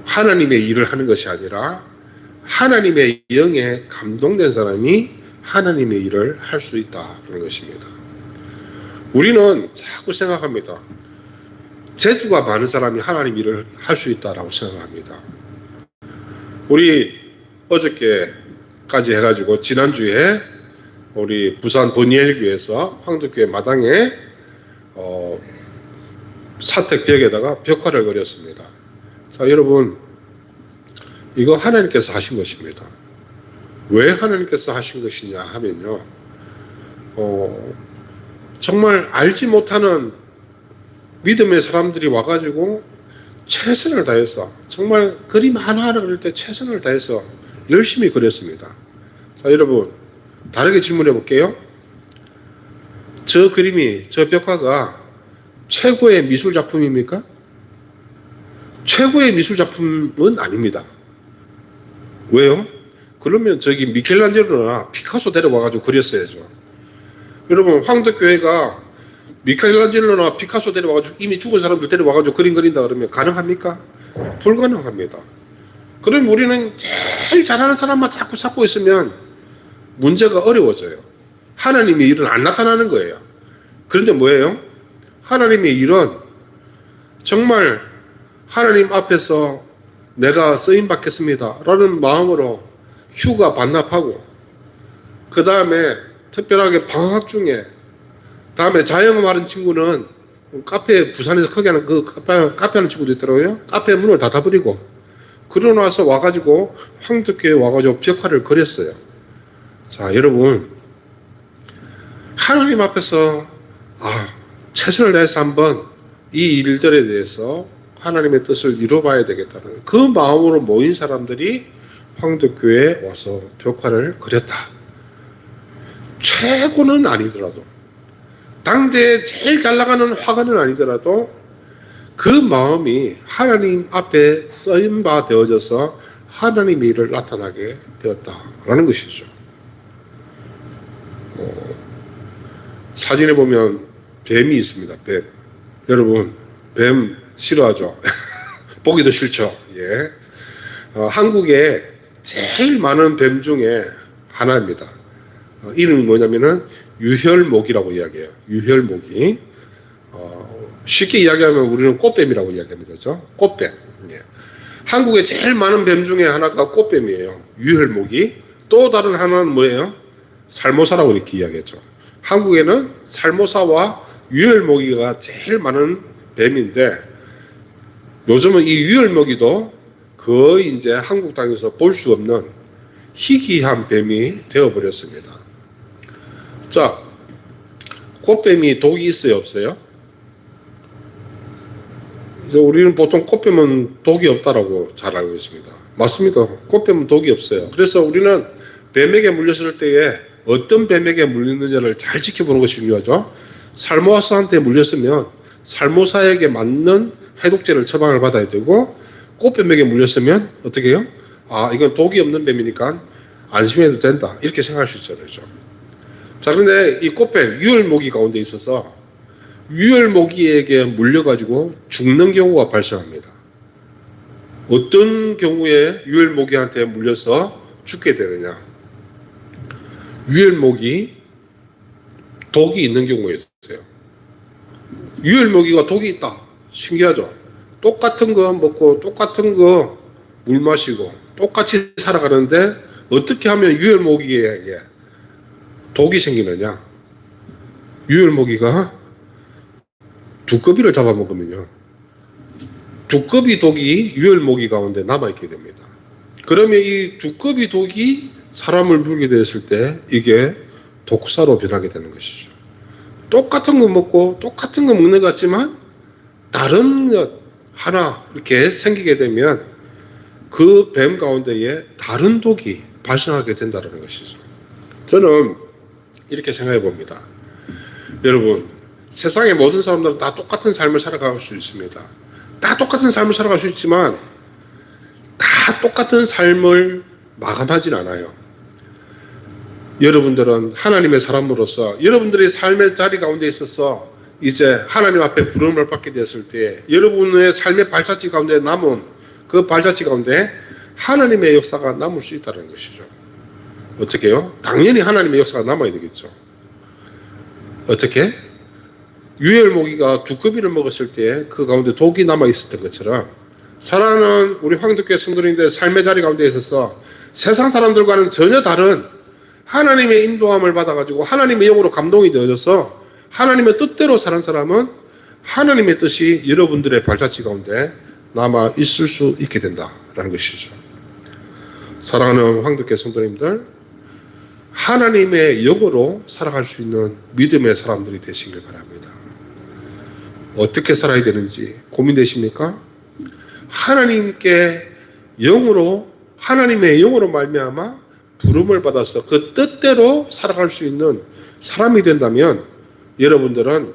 하나님의 일을 하는 것이 아니라 하나님의 영에 감동된 사람이 하나님의 일을 할 수 있다는 것입니다. 우리는 자꾸 생각합니다. 재주가 많은 사람이 하나님 일을 할 수 있다라고 생각합니다. 우리 어저께까지 해가지고 지난주에 우리 부산 보니엘교회에서 황덕교회 마당에 사택벽에다가 벽화를 그렸습니다. 자, 여러분, 이거 하나님께서 하신 것입니다. 왜 하나님께서 하신 것이냐 하면요, 정말 알지 못하는 믿음의 사람들이 와가지고 최선을 다해서, 정말 그림 하나하나 그릴 때 최선을 다해서 열심히 그렸습니다. 자, 여러분, 다르게 질문해 볼게요. 저 그림이, 저 벽화가 최고의 미술 작품입니까? 최고의 미술 작품은 아닙니다. 왜요? 그러면 저기 미켈란젤로나 피카소 데려와가지고 그렸어야죠. 여러분, 황덕교회가 미켈란젤로나 피카소 데려와가지고 이미 죽은 사람들 데려와가지고 그림 그린다 그러면 가능합니까? 불가능합니다. 그럼 우리는 제일 잘하는 사람만 자꾸 찾고 있으면 문제가 어려워져요. 하나님의 일은 안 나타나는 거예요. 그런데 뭐예요? 하나님의 일은 정말 하나님 앞에서 내가 쓰임 받겠습니다 라는 마음으로 휴가 반납하고, 그 다음에 특별하게 방학 중에, 다음에 자영업하는 친구는 카페, 부산에서 크게 하는 그 카페 하는 친구도 있더라고요. 카페 문을 닫아버리고 그러고 나서 와가지고 황덕교에 와가지고 벽화를 그렸어요. 자, 여러분, 하나님 앞에서 최선을 다해서 한번 이 일들에 대해서 하나님의 뜻을 이뤄봐야 되겠다는 그 마음으로 모인 사람들이 황덕교회에 와서 벽화를 그렸다. 최고는 아니더라도, 당대에 제일 잘 나가는 화가는 아니더라도 그 마음이 하나님 앞에 쓰임바 되어져서 하나님의 일을 나타나게 되었다라는 것이죠. 사진에 보면 뱀이 있습니다. 뱀. 여러분, 뱀 싫어하죠? 보기도 싫죠? 예. 한국에 제일 많은 뱀 중에 하나입니다. 이름이 뭐냐면은 유혈모기라고 이야기해요. 유혈모기. 쉽게 이야기하면 우리는 꽃뱀이라고 이야기합니다. 그죠? 꽃뱀. 예. 한국에 제일 많은 뱀 중에 하나가 꽃뱀이에요. 유혈모기. 또 다른 하나는 뭐예요? 살모사라고 이렇게 이야기했죠. 한국에는 살모사와 유혈모기가 제일 많은 뱀인데 요즘은 이 유혈모기도 거의 이제 한국 땅에서 볼 수 없는 희귀한 뱀이 되어버렸습니다. 자, 꽃뱀이 독이 있어요, 없어요? 우리는 보통 꽃뱀은 독이 없다라고 잘 알고 있습니다. 맞습니다. 꽃뱀은 독이 없어요. 그래서 우리는 뱀에게 물렸을 때에 어떤 뱀에게 물리느냐를 잘 지켜보는 것이 중요하죠. 살모사한테 물렸으면 살모사에게 맞는 해독제를 처방을 받아야 되고, 꽃뱀에게 물렸으면 어떻게 해요? 아, 이건 독이 없는 뱀이니까 안심해도 된다, 이렇게 생각할 수 있어요. 그렇죠? 자, 그런데 이 꽃뱀 유혈모기 가운데 있어서 유혈모기에게 물려가지고 죽는 경우가 발생합니다. 어떤 경우에 유혈모기한테 물려서 죽게 되느냐? 유혈모기 독이 있는 경우가 있어요. 유혈모기가 독이 있다. 신기하죠? 똑같은 거 먹고 똑같은 거 물 마시고 똑같이 살아가는데 어떻게 하면 유혈모기에게 독이 생기느냐? 유혈모기가 두꺼비를 잡아먹으면요, 두꺼비 독이 유혈모기 가운데 남아있게 됩니다. 그러면 이 두꺼비 독이 사람을 물게 되었을 때 이게 독사로 변하게 되는 것이죠. 똑같은 거 먹고 똑같은 거 먹는 것 같지만 다른 것 하나 이렇게 생기게 되면 그 뱀 가운데에 다른 독이 발생하게 된다는 것이죠. 저는 이렇게 생각해 봅니다. 여러분, 세상의 모든 사람들은 다 똑같은 삶을 살아갈 수 있습니다. 다 똑같은 삶을 살아갈 수 있지만 다 똑같은 삶을 마감하진 않아요. 여러분들은 하나님의 사람으로서 여러분들의 삶의 자리 가운데 있어서 이제 하나님 앞에 부름을 받게 되었을 때 여러분의 삶의 발자취 가운데 남은 그 발자취 가운데 하나님의 역사가 남을 수 있다는 것이죠. 어떻게 해요? 당연히 하나님의 역사가 남아야 되겠죠. 어떻게? 유혈모기가 두꺼비를 먹었을 때 그 가운데 독이 남아있었던 것처럼 사랑하는 우리 황덕교회 성도님들의 삶의 자리 가운데 있어서 세상 사람들과는 전혀 다른 하나님의 인도함을 받아가지고 하나님의 영으로 감동이 되어져서 하나님의 뜻대로 사는 사람은 하나님의 뜻이 여러분들의 발자취 가운데 남아 있을 수 있게 된다라는 것이죠. 사랑하는 황덕교회 성도님들, 하나님의 영으로 살아갈 수 있는 믿음의 사람들이 되시길 바랍니다. 어떻게 살아야 되는지 고민되십니까? 하나님께 영으로, 하나님의 영으로 말미암아 부름을 받아서 그 뜻대로 살아갈 수 있는 사람이 된다면 여러분들은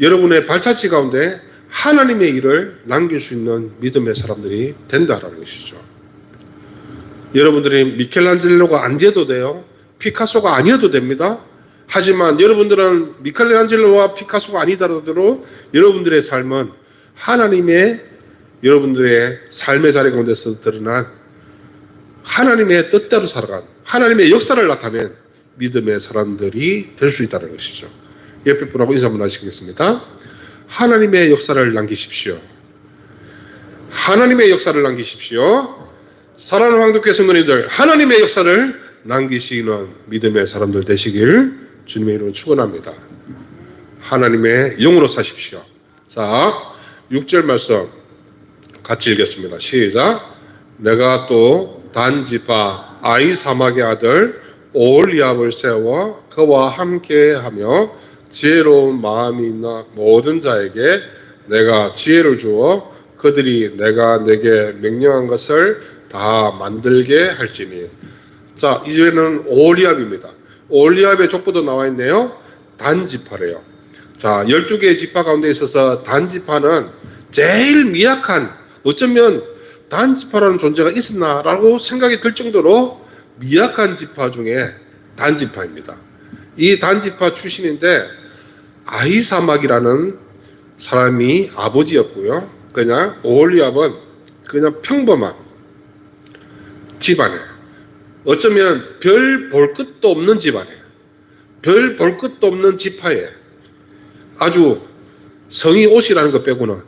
여러분의 발자취 가운데 하나님의 일을 남길 수 있는 믿음의 사람들이 된다라는 것이죠. 여러분들이 미켈란젤로가 안 돼도 돼요. 피카소가 아니어도 됩니다. 하지만 여러분들은 미켈란젤로와 피카소가 아니더라도 여러분들의 삶은 하나님의 여러분들의 삶의 자리 가운데서 드러난 하나님의 뜻대로 살아간 하나님의 역사를 나타낸 믿음의 사람들이 될 수 있다는 것이죠. 옆에 분하고 인사 한번 하시겠습니다. 하나님의 역사를 남기십시오. 하나님의 역사를 남기십시오. 사랑하는 황덕교회 성도님들, 하나님의 역사를 남기시는 믿음의 사람들 되시길 주님의 이름으로 축원합니다. 하나님의 영으로 사십시오. 자, 6절 말씀 같이 읽겠습니다. 시작. 내가 또 단지파 아히사막의 아들 오홀리압을 세워 그와 함께하며 지혜로운 마음이 있는 모든 자에게 내가 지혜를 주어 그들이 내가 내게 명령한 것을 다 만들게 할지니. 자, 이제는 오홀리압입니다. 오홀리압의 족보도 나와 있네요. 단지파래요. 자, 12개의 지파 가운데 있어서 단지파는 제일 미약한, 어쩌면 단지파라는 존재가 있었나라고 생각이 들 정도로 미약한 지파 중에 단지파입니다. 이 단지파 출신인데 아히사막이라는 사람이 아버지였고요. 그냥 오홀리압은 그냥 평범한 집안에 어쩌면 별 볼 것도 없는 집안에, 별 볼 것도 없는 지파에 아주 성이 옷이라는 것 빼고는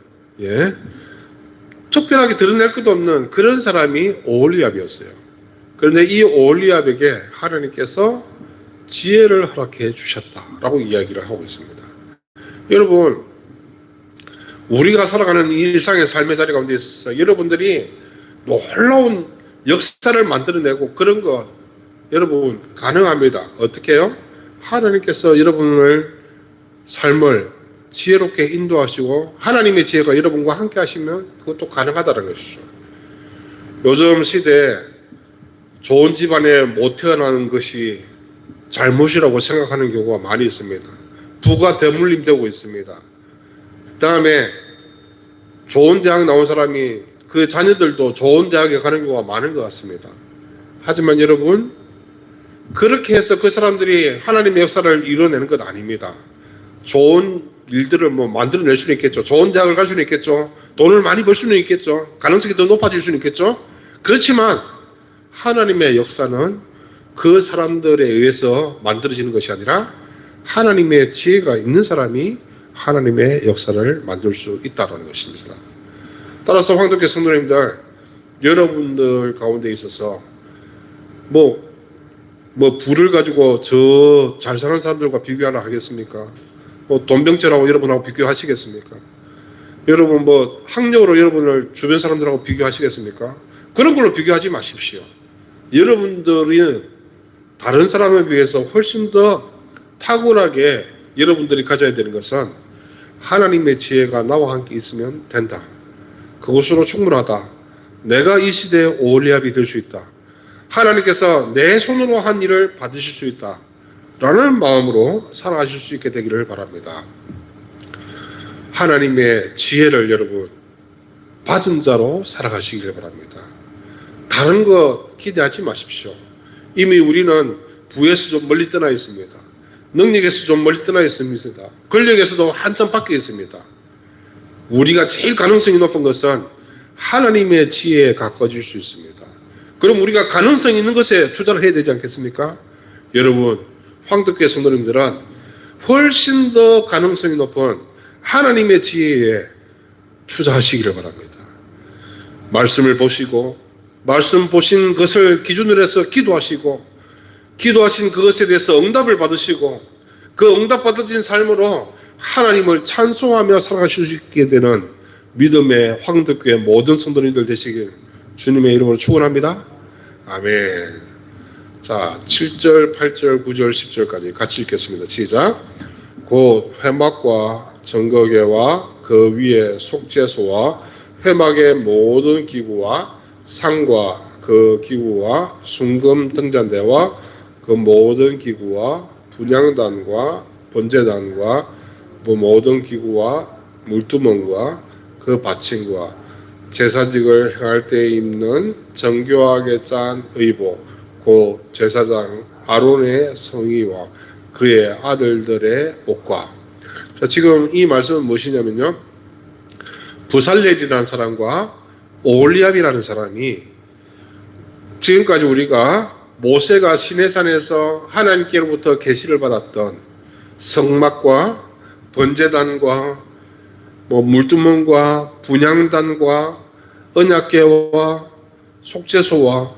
특별하게 드러낼 것도 없는 그런 사람이 오홀리압이었어요. 그런데 이 오홀리압에게 하나님께서 지혜를 허락해 주셨다라고 이야기를 하고 있습니다. 여러분, 우리가 살아가는 이 일상의 삶의 자리 가운데 있어서 여러분들이 놀라운 역사를 만들어내고 그런 거 여러분 가능합니다. 어떻게 해요? 하나님께서 여러분을 삶을 지혜롭게 인도하시고 하나님의 지혜가 여러분과 함께 하시면 그것도 가능하다는 것이죠. 요즘 시대에 좋은 집안에 못 태어나는 것이 잘못이라고 생각하는 경우가 많이 있습니다. 부가 대물림되고 있습니다. 그 다음에 좋은 대학 나온 사람이 그 자녀들도 좋은 대학에 가는 경우가 많은 것 같습니다. 하지만 여러분, 그렇게 해서 그 사람들이 하나님의 역사를 이뤄내는 것 아닙니다. 좋은 일들을 만들어낼 수는 있겠죠. 좋은 대학을 갈 수는 있겠죠. 돈을 많이 벌 수는 있겠죠. 가능성이 더 높아질 수는 있겠죠. 그렇지만 하나님의 역사는 그 사람들에 의해서 만들어지는 것이 아니라 하나님의 지혜가 있는 사람이 하나님의 역사를 만들 수 있다는 것입니다. 따라서 황덕교 성도님들, 여러분들 가운데 있어서 부를 가지고 저 잘 사는 사람들과 비교하나 하겠습니까? 돈병철하고 여러분하고 비교하시겠습니까? 여러분 학력으로 여러분을 주변 사람들하고 비교하시겠습니까? 그런 걸로 비교하지 마십시오. 여러분들이 다른 사람에 비해서 훨씬 더 탁월하게 여러분들이 가져야 되는 것은 하나님의 지혜가 나와 함께 있으면 된다. 그것으로 충분하다. 내가 이 시대의 오홀리압이 될 수 있다. 하나님께서 내 손으로 한 일을 받으실 수 있다. 라는 마음으로 살아가실 수 있게 되기를 바랍니다. 하나님의 지혜를 여러분 받은 자로 살아가시기를 바랍니다. 다른 거 기대하지 마십시오. 이미 우리는 부에서 좀 멀리 떠나 있습니다. 능력에서 좀 멀리 떠나 있습니다. 권력에서도 한참 밖에 있습니다. 우리가 제일 가능성이 높은 것은 하나님의 지혜에 가까워질 수 있습니다. 그럼 우리가 가능성 있는 것에 투자를 해야 되지 않겠습니까? 여러분, 황덕교회 성도님들은 훨씬 더 가능성이 높은 하나님의 지혜에 투자하시기를 바랍니다. 말씀을 보시고 말씀 보신 것을 기준으로 해서 기도하시고 기도하신 그것에 대해서 응답을 받으시고 그 응답 받으신 삶으로 하나님을 찬송하며 살아가실 수 있게 되는 믿음의 황덕교회 모든 성도님들 되시길 주님의 이름으로 축원합니다. 아멘. 자, 7절, 8절, 9절, 10절까지 같이 읽겠습니다. 시작. 곧 회막과 정거계와 그 위에 속죄소와 회막의 모든 기구와 상과 그 기구와 순금 등잔대와 그 모든 기구와 분향단과 번제단과 모든 기구와 물두멍과 그 받침과 제사직을 행할 때 입는 정교하게 짠 의복 곧 제사장 아론의 성의와 그의 아들들의 옷과. 자, 지금 이 말씀은 무엇이냐면요, 부살렐이라는 사람과 오홀리압이라는 사람이 지금까지 우리가 모세가 시내산에서 하나님께로부터 계시를 받았던 성막과 번제단과 물두멍과 분향단과 언약궤와 속죄소와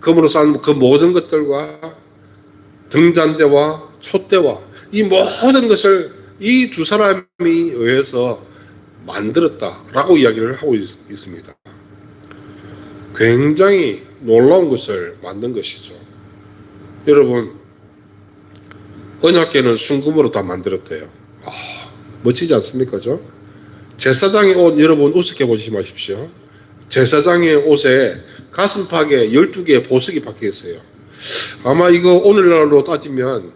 금으로 쌓은 그 모든 것들과 등잔대와 촛대와 이 모든 것을 이 두 사람이 의해서 만들었다라고 이야기를 하고 있습니다. 굉장히 놀라운 것을 만든 것이죠. 여러분, 언약궤는 순금으로 다 만들었대요. 멋지지 않습니까? 제사장의 옷, 여러분 우습게 보지 마십시오. 제사장의 옷에 가슴팍에 12개의 보석이 박혀 있어요. 아마 이거 오늘날로 따지면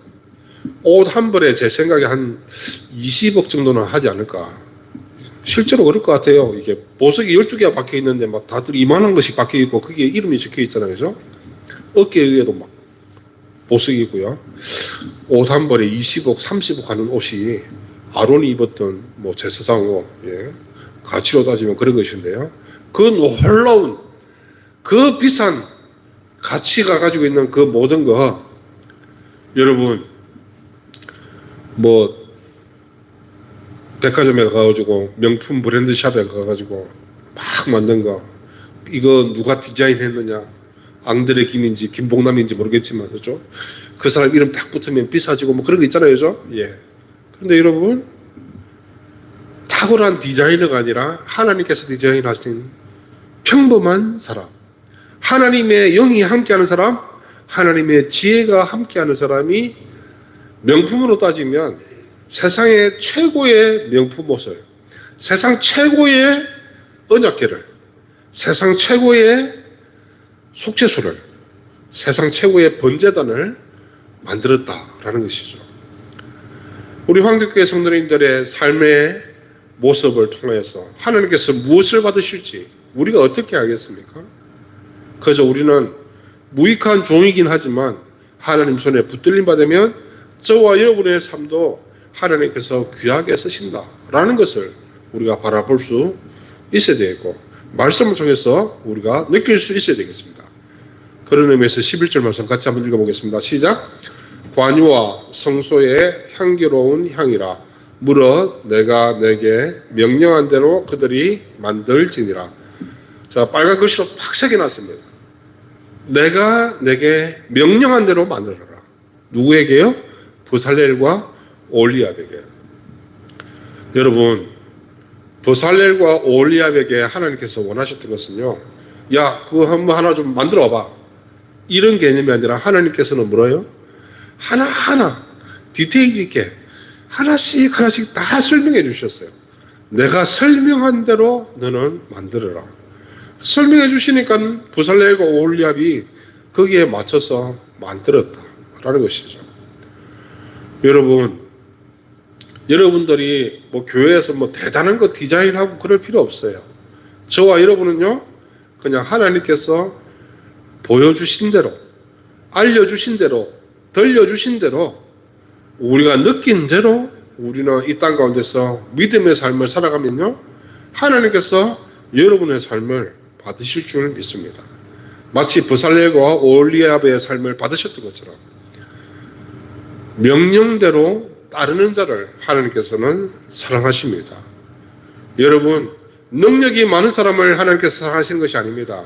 옷 한 벌에 제 생각에 한 20억 정도는 하지 않을까. 실제로 그럴 것 같아요. 이게 보석이 12개가 박혀 있는데 막 다들 이만한 것이 박혀 있고 그게 이름이 적혀 있잖아요. 그죠? 어깨 위에도 막 보석이 있고요. 옷 한 벌에 20억, 30억 하는 옷이 아론이 입었던 제사장 옷, 가치로 따지면 그런 것인데요. 그 놀라운, 그 비싼 가치가 가지고 있는 그 모든 거, 여러분 뭐 백화점에 가가지고 명품 브랜드 샵에 가가지고 막 만든 거, 이거 누가 디자인했느냐, 앙드레 김인지 김봉남인지 모르겠지만, 그죠? 그 사람 이름 딱 붙으면 비싸지고 뭐 그런 거 있잖아요, 그죠? 예. 그런데 여러분, 탁월한 디자이너가 아니라 하나님께서 디자인하신 평범한 사람, 하나님의 영이 함께하는 사람, 하나님의 지혜가 함께하는 사람이 명품으로 따지면 세상의 최고의 명품 옷을, 세상 최고의 언약궤를, 세상 최고의 속죄소를, 세상 최고의 번제단을 만들었다라는 것이죠. 우리 황덕교회 성도님들의 삶의 모습을 통해서 하나님께서 무엇을 받으실지 우리가 어떻게 알겠습니까? 그래서 우리는 무익한 종이긴 하지만 하나님 손에 붙들림 받으면 저와 여러분의 삶도 하나님께서 귀하게 쓰신다라는 것을 우리가 바라볼 수 있어야 되겠고, 말씀을 통해서 우리가 느낄 수 있어야 되겠습니다. 그런 의미에서 11절 말씀 같이 한번 읽어보겠습니다. 시작. 관유와 성소의 향기로운 향이라 물어 내가 내게 명령한 대로 그들이 만들지니라. 자, 빨간 글씨로 팍 새겨놨습니다. 내가 내게 명령한 대로 만들어라. 누구에게요? 브살렐과 올리압에게. 여러분, 브살렐과 올리압에게 하나님께서 원하셨던 것은요, 야, 그거 한번 하나 좀 만들어 봐봐, 이런 개념이 아니라 하나님께서는 뭐래요? 하나하나 디테일 있게 하나씩 다 설명해 주셨어요. 내가 설명한 대로 너는 만들어라. 설명해 주시니까 브살렐과 올리압이 거기에 맞춰서 만들었다라는 것이죠. 여러분, 여러분들이 뭐 교회에서 뭐 대단한 거 디자인하고 그럴 필요 없어요. 저와 여러분은요, 그냥 하나님께서 보여주신 대로, 알려주신 대로, 들려주신 대로, 우리가 느낀 대로 우리는 이 땅 가운데서 믿음의 삶을 살아가면요, 하나님께서 여러분의 삶을 받으실 줄 믿습니다. 마치 브살렐과 올리압의 삶을 받으셨던 것처럼 명령대로 따르는 자를 하나님께서는 사랑하십니다. 여러분, 능력이 많은 사람을 하나님께서 사랑하시는 것이 아닙니다.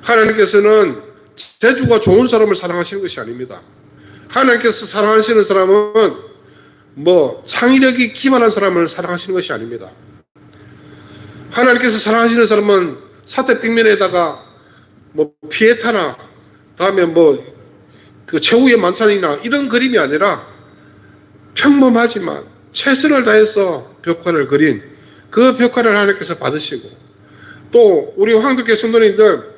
하나님께서는 재주가 좋은 사람을 사랑하시는 것이 아닙니다. 하나님께서 사랑하시는 사람은 뭐 창의력이 기만한 사람을 사랑하시는 것이 아닙니다. 하나님께서 사랑하시는 사람은 사태빅면에다가 뭐 피에타나 다음에 뭐 그 최후의 만찬이나 이런 그림이 아니라 평범하지만 최선을 다해서 벽화를 그린 그 벽화를 하나님께서 받으시고, 또 우리 황덕교회 성도님들,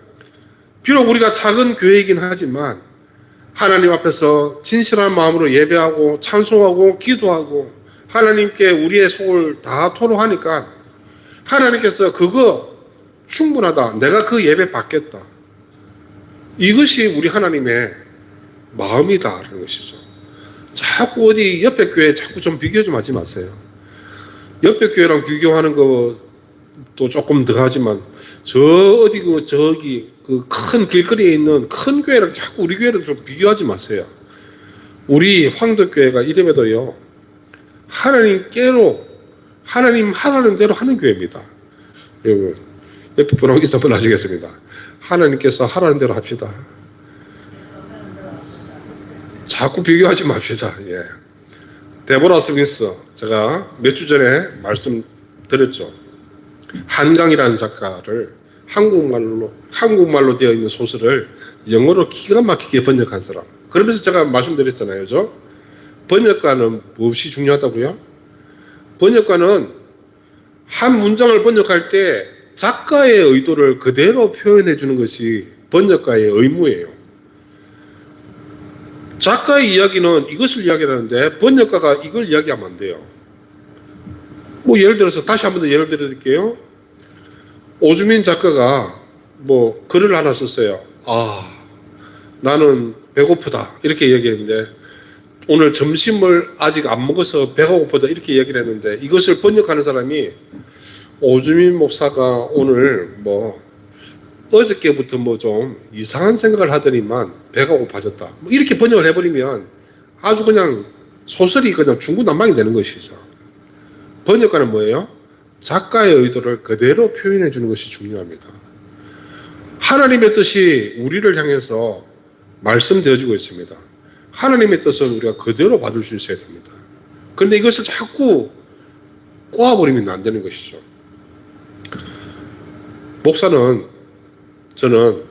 비록 우리가 작은 교회이긴 하지만 하나님 앞에서 진실한 마음으로 예배하고 찬송하고 기도하고 하나님께 우리의 속을 다 토로하니까 하나님께서 그거 충분하다, 내가 그 예배 받겠다, 이것이 우리 하나님의 마음이다라는 것이죠. 자꾸 어디 옆에 교회 자꾸 좀 비교 좀 하지 마세요. 옆에 교회랑 비교하는 것도 조금 더 하지만 저 어디 그 저기 그 큰 길거리에 있는 큰 교회랑 자꾸 우리 교회랑 좀 비교하지 마세요. 우리 황덕교회가 이름에도요, 하나님께로, 하나님 하라는 대로 하는 교회입니다. 여러분, 옆에 분하기 한번 아시겠습니다. 하나님께서 하라는 대로 합시다. 자꾸 비교하지 맙시다. 예. 데보라 스미스, 제가 몇 주 전에 말씀드렸죠. 한강이라는 작가를 한국말로 되어 있는 소설을 영어로 기가 막히게 번역한 사람. 그러면서 제가 말씀드렸잖아요. 그죠? 번역가는 무엇이 중요하다고요? 번역가는 한 문장을 번역할 때 작가의 의도를 그대로 표현해 주는 것이 번역가의 의무예요. 작가의 이야기는 이것을 이야기하는데 번역가가 이걸 이야기하면 안 돼요. 뭐 예를 들어서 다시 한 번 더 예를 들어드릴게요. 오주민 작가가 뭐 글을 하나 썼어요. 아, 나는 배고프다 이렇게 얘기했는데 오늘 점심을 아직 안 먹어서 배가 고프다 이렇게 얘기를 했는데, 이것을 번역하는 사람이 오주민 목사가 오늘 뭐 어저께부터 뭐 좀 이상한 생각을 하더니만 배가 고파졌다. 뭐 이렇게 번역을 해버리면 아주 그냥 소설이 그냥 중구난방이 되는 것이죠. 번역가는 뭐예요? 작가의 의도를 그대로 표현해 주는 것이 중요합니다. 하나님의 뜻이 우리를 향해서 말씀되어지고 있습니다. 하나님의 뜻은 우리가 그대로 받을 수 있어야 됩니다. 그런데 이것을 자꾸 꼬아버리면 안 되는 것이죠. 목사는 저는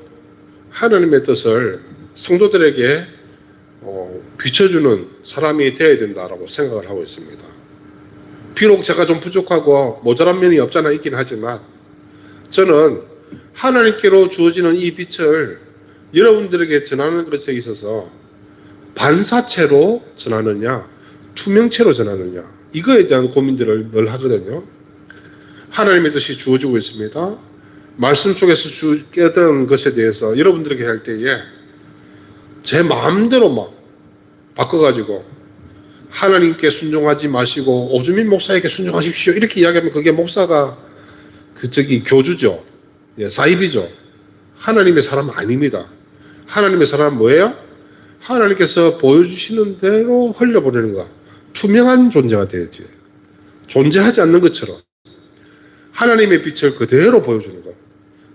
하나님의 뜻을 성도들에게 비춰주는 사람이 되어야 된다라고 생각을 하고 있습니다. 비록 제가 좀 부족하고 모자란 면이 없잖아 있긴 하지만 저는 하나님께로 주어지는 이 빛을 여러분들에게 전하는 것에 있어서 반사체로 전하느냐 투명체로 전하느냐 이거에 대한 고민들을 늘 하거든요. 하나님의 뜻이 주어지고 있습니다. 말씀 속에서 깨달은 것에 대해서 여러분들에게 할 때에 제 마음대로 막 바꿔가지고 하나님께 순종하지 마시고 오주민 목사에게 순종하십시오 이렇게 이야기하면 그게 목사가 교주죠. 사입이죠. 하나님의 사람은 아닙니다. 하나님의 사람은 뭐예요? 하나님께서 보여주시는 대로 흘려보내는 것. 투명한 존재가 되어야지. 존재하지 않는 것처럼 하나님의 빛을 그대로 보여주는 것.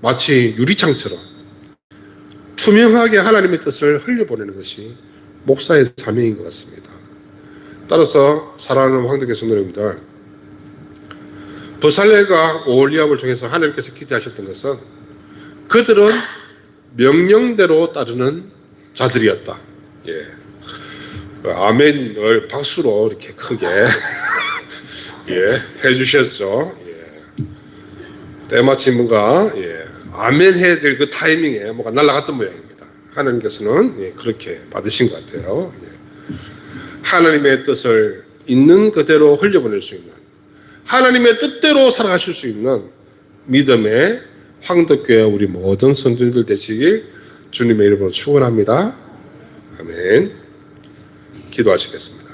마치 유리창처럼 투명하게 하나님의 뜻을 흘려보내는 것이 목사의 사명인 것 같습니다. 따라서 사랑하는 황덕교 성도님들, 버살렐과 오홀리압을 통해서 하나님께서 기대하셨던 것은 그들은 명령대로 따르는 자들이었다. 예. 아멘을 박수로 이렇게 크게 예, 해주셨죠. 예. 때마침 뭔가 아멘 해야 될 그 타이밍에 뭐가 날아갔던 모양입니다. 하나님께서는 그렇게 받으신 것 같아요. 하나님의 뜻을 있는 그대로 흘려보낼 수 있는 하나님의 뜻대로 살아가실 수 있는 믿음의 황덕교회 우리 모든 성도님들 되시길 주님의 이름으로 축원합니다. 아멘. 기도하시겠습니다.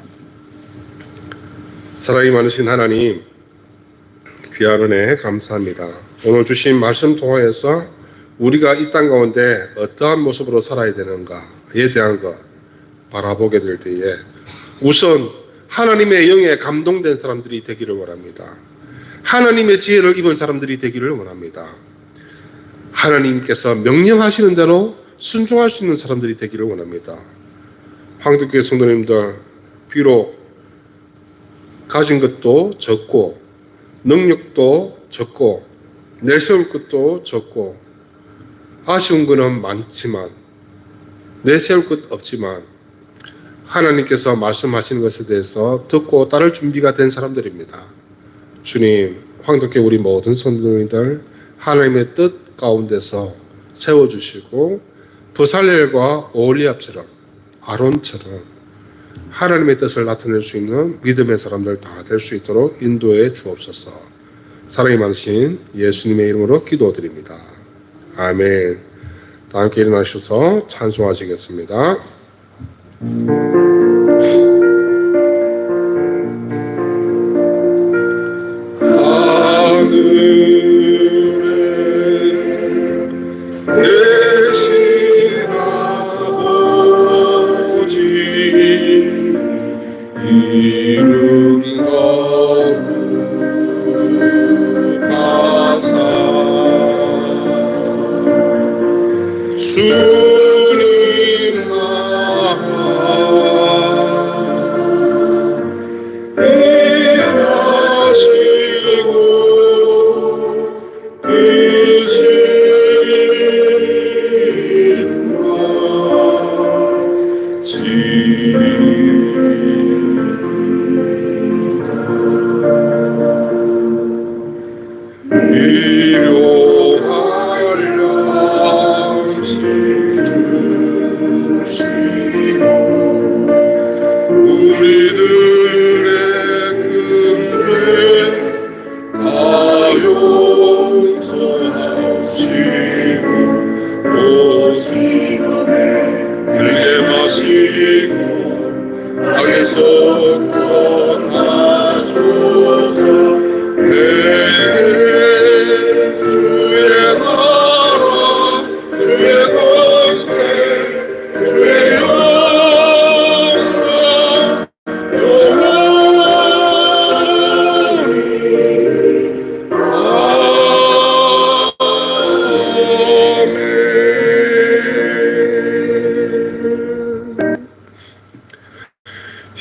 사랑이 많으신 하나님, 귀한 은혜 감사합니다. 오늘 주신 말씀 통하여서 우리가 이 땅 가운데 어떠한 모습으로 살아야 되는가에 대한 것 바라보게 될 때에 우선 하나님의 영에 감동된 사람들이 되기를 원합니다. 하나님의 지혜를 입은 사람들이 되기를 원합니다. 하나님께서 명령하시는 대로 순종할 수 있는 사람들이 되기를 원합니다. 황덕교회 성도님들, 비록 가진 것도 적고 능력도 적고 내세울 것도 적고 아쉬운 것은 많지만 내세울 것 없지만 하나님께서 말씀하시는 것에 대해서 듣고 따를 준비가 된 사람들입니다. 주님, 황덕교회 우리 모든 성도님들 하나님의 뜻 가운데서 세워주시고 버살렐과 오홀리압처럼 아론처럼 하나님의 뜻을 나타낼 수 있는 믿음의 사람들 다 될 수 있도록 인도해 주옵소서. 사랑이 많으신 예수님의 이름으로 기도드립니다. 아멘. 다 함께 일어나셔서 찬송하시겠습니다.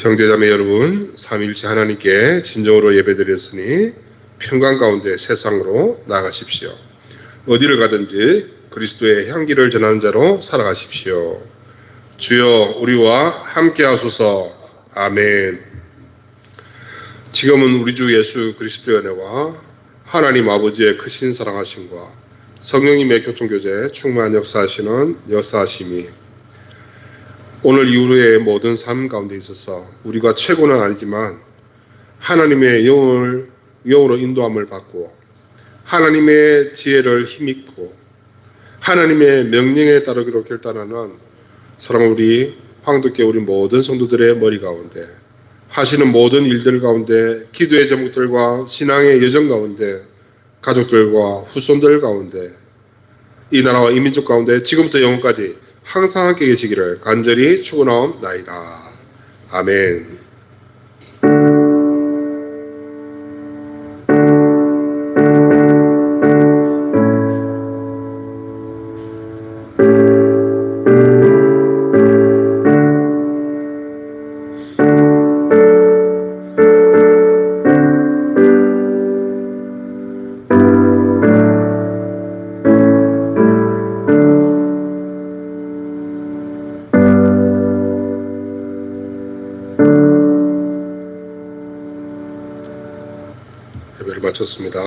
형제자매 여러분, 삼위일체 하나님께 진정으로 예배드렸으니 평강 가운데 세상으로 나가십시오. 어디를 가든지 그리스도의 향기를 전하는 자로 살아가십시오. 주여 우리와 함께 하소서. 아멘. 지금은 우리 주 예수 그리스도의 은혜와 하나님 아버지의 크신 사랑하심과 성령님의 교통교제 충만한 역사하심이 오늘 이후로의 모든 삶 가운데 있어서 우리가 최고는 아니지만 하나님의 영으로 인도함을 받고 하나님의 지혜를 힘입고 하나님의 명령에 따르기로 결단하는 사랑하는 우리 황덕교 우리 모든 성도들의 머리 가운데 하시는 모든 일들 가운데 기도의 제목들과 신앙의 여정 가운데 가족들과 후손들 가운데 이 나라와 이 민족 가운데 지금부터 영원까지 항상 함께 계시기를 간절히 축원하옵나이다. 아멘. 예배를 마쳤습니다.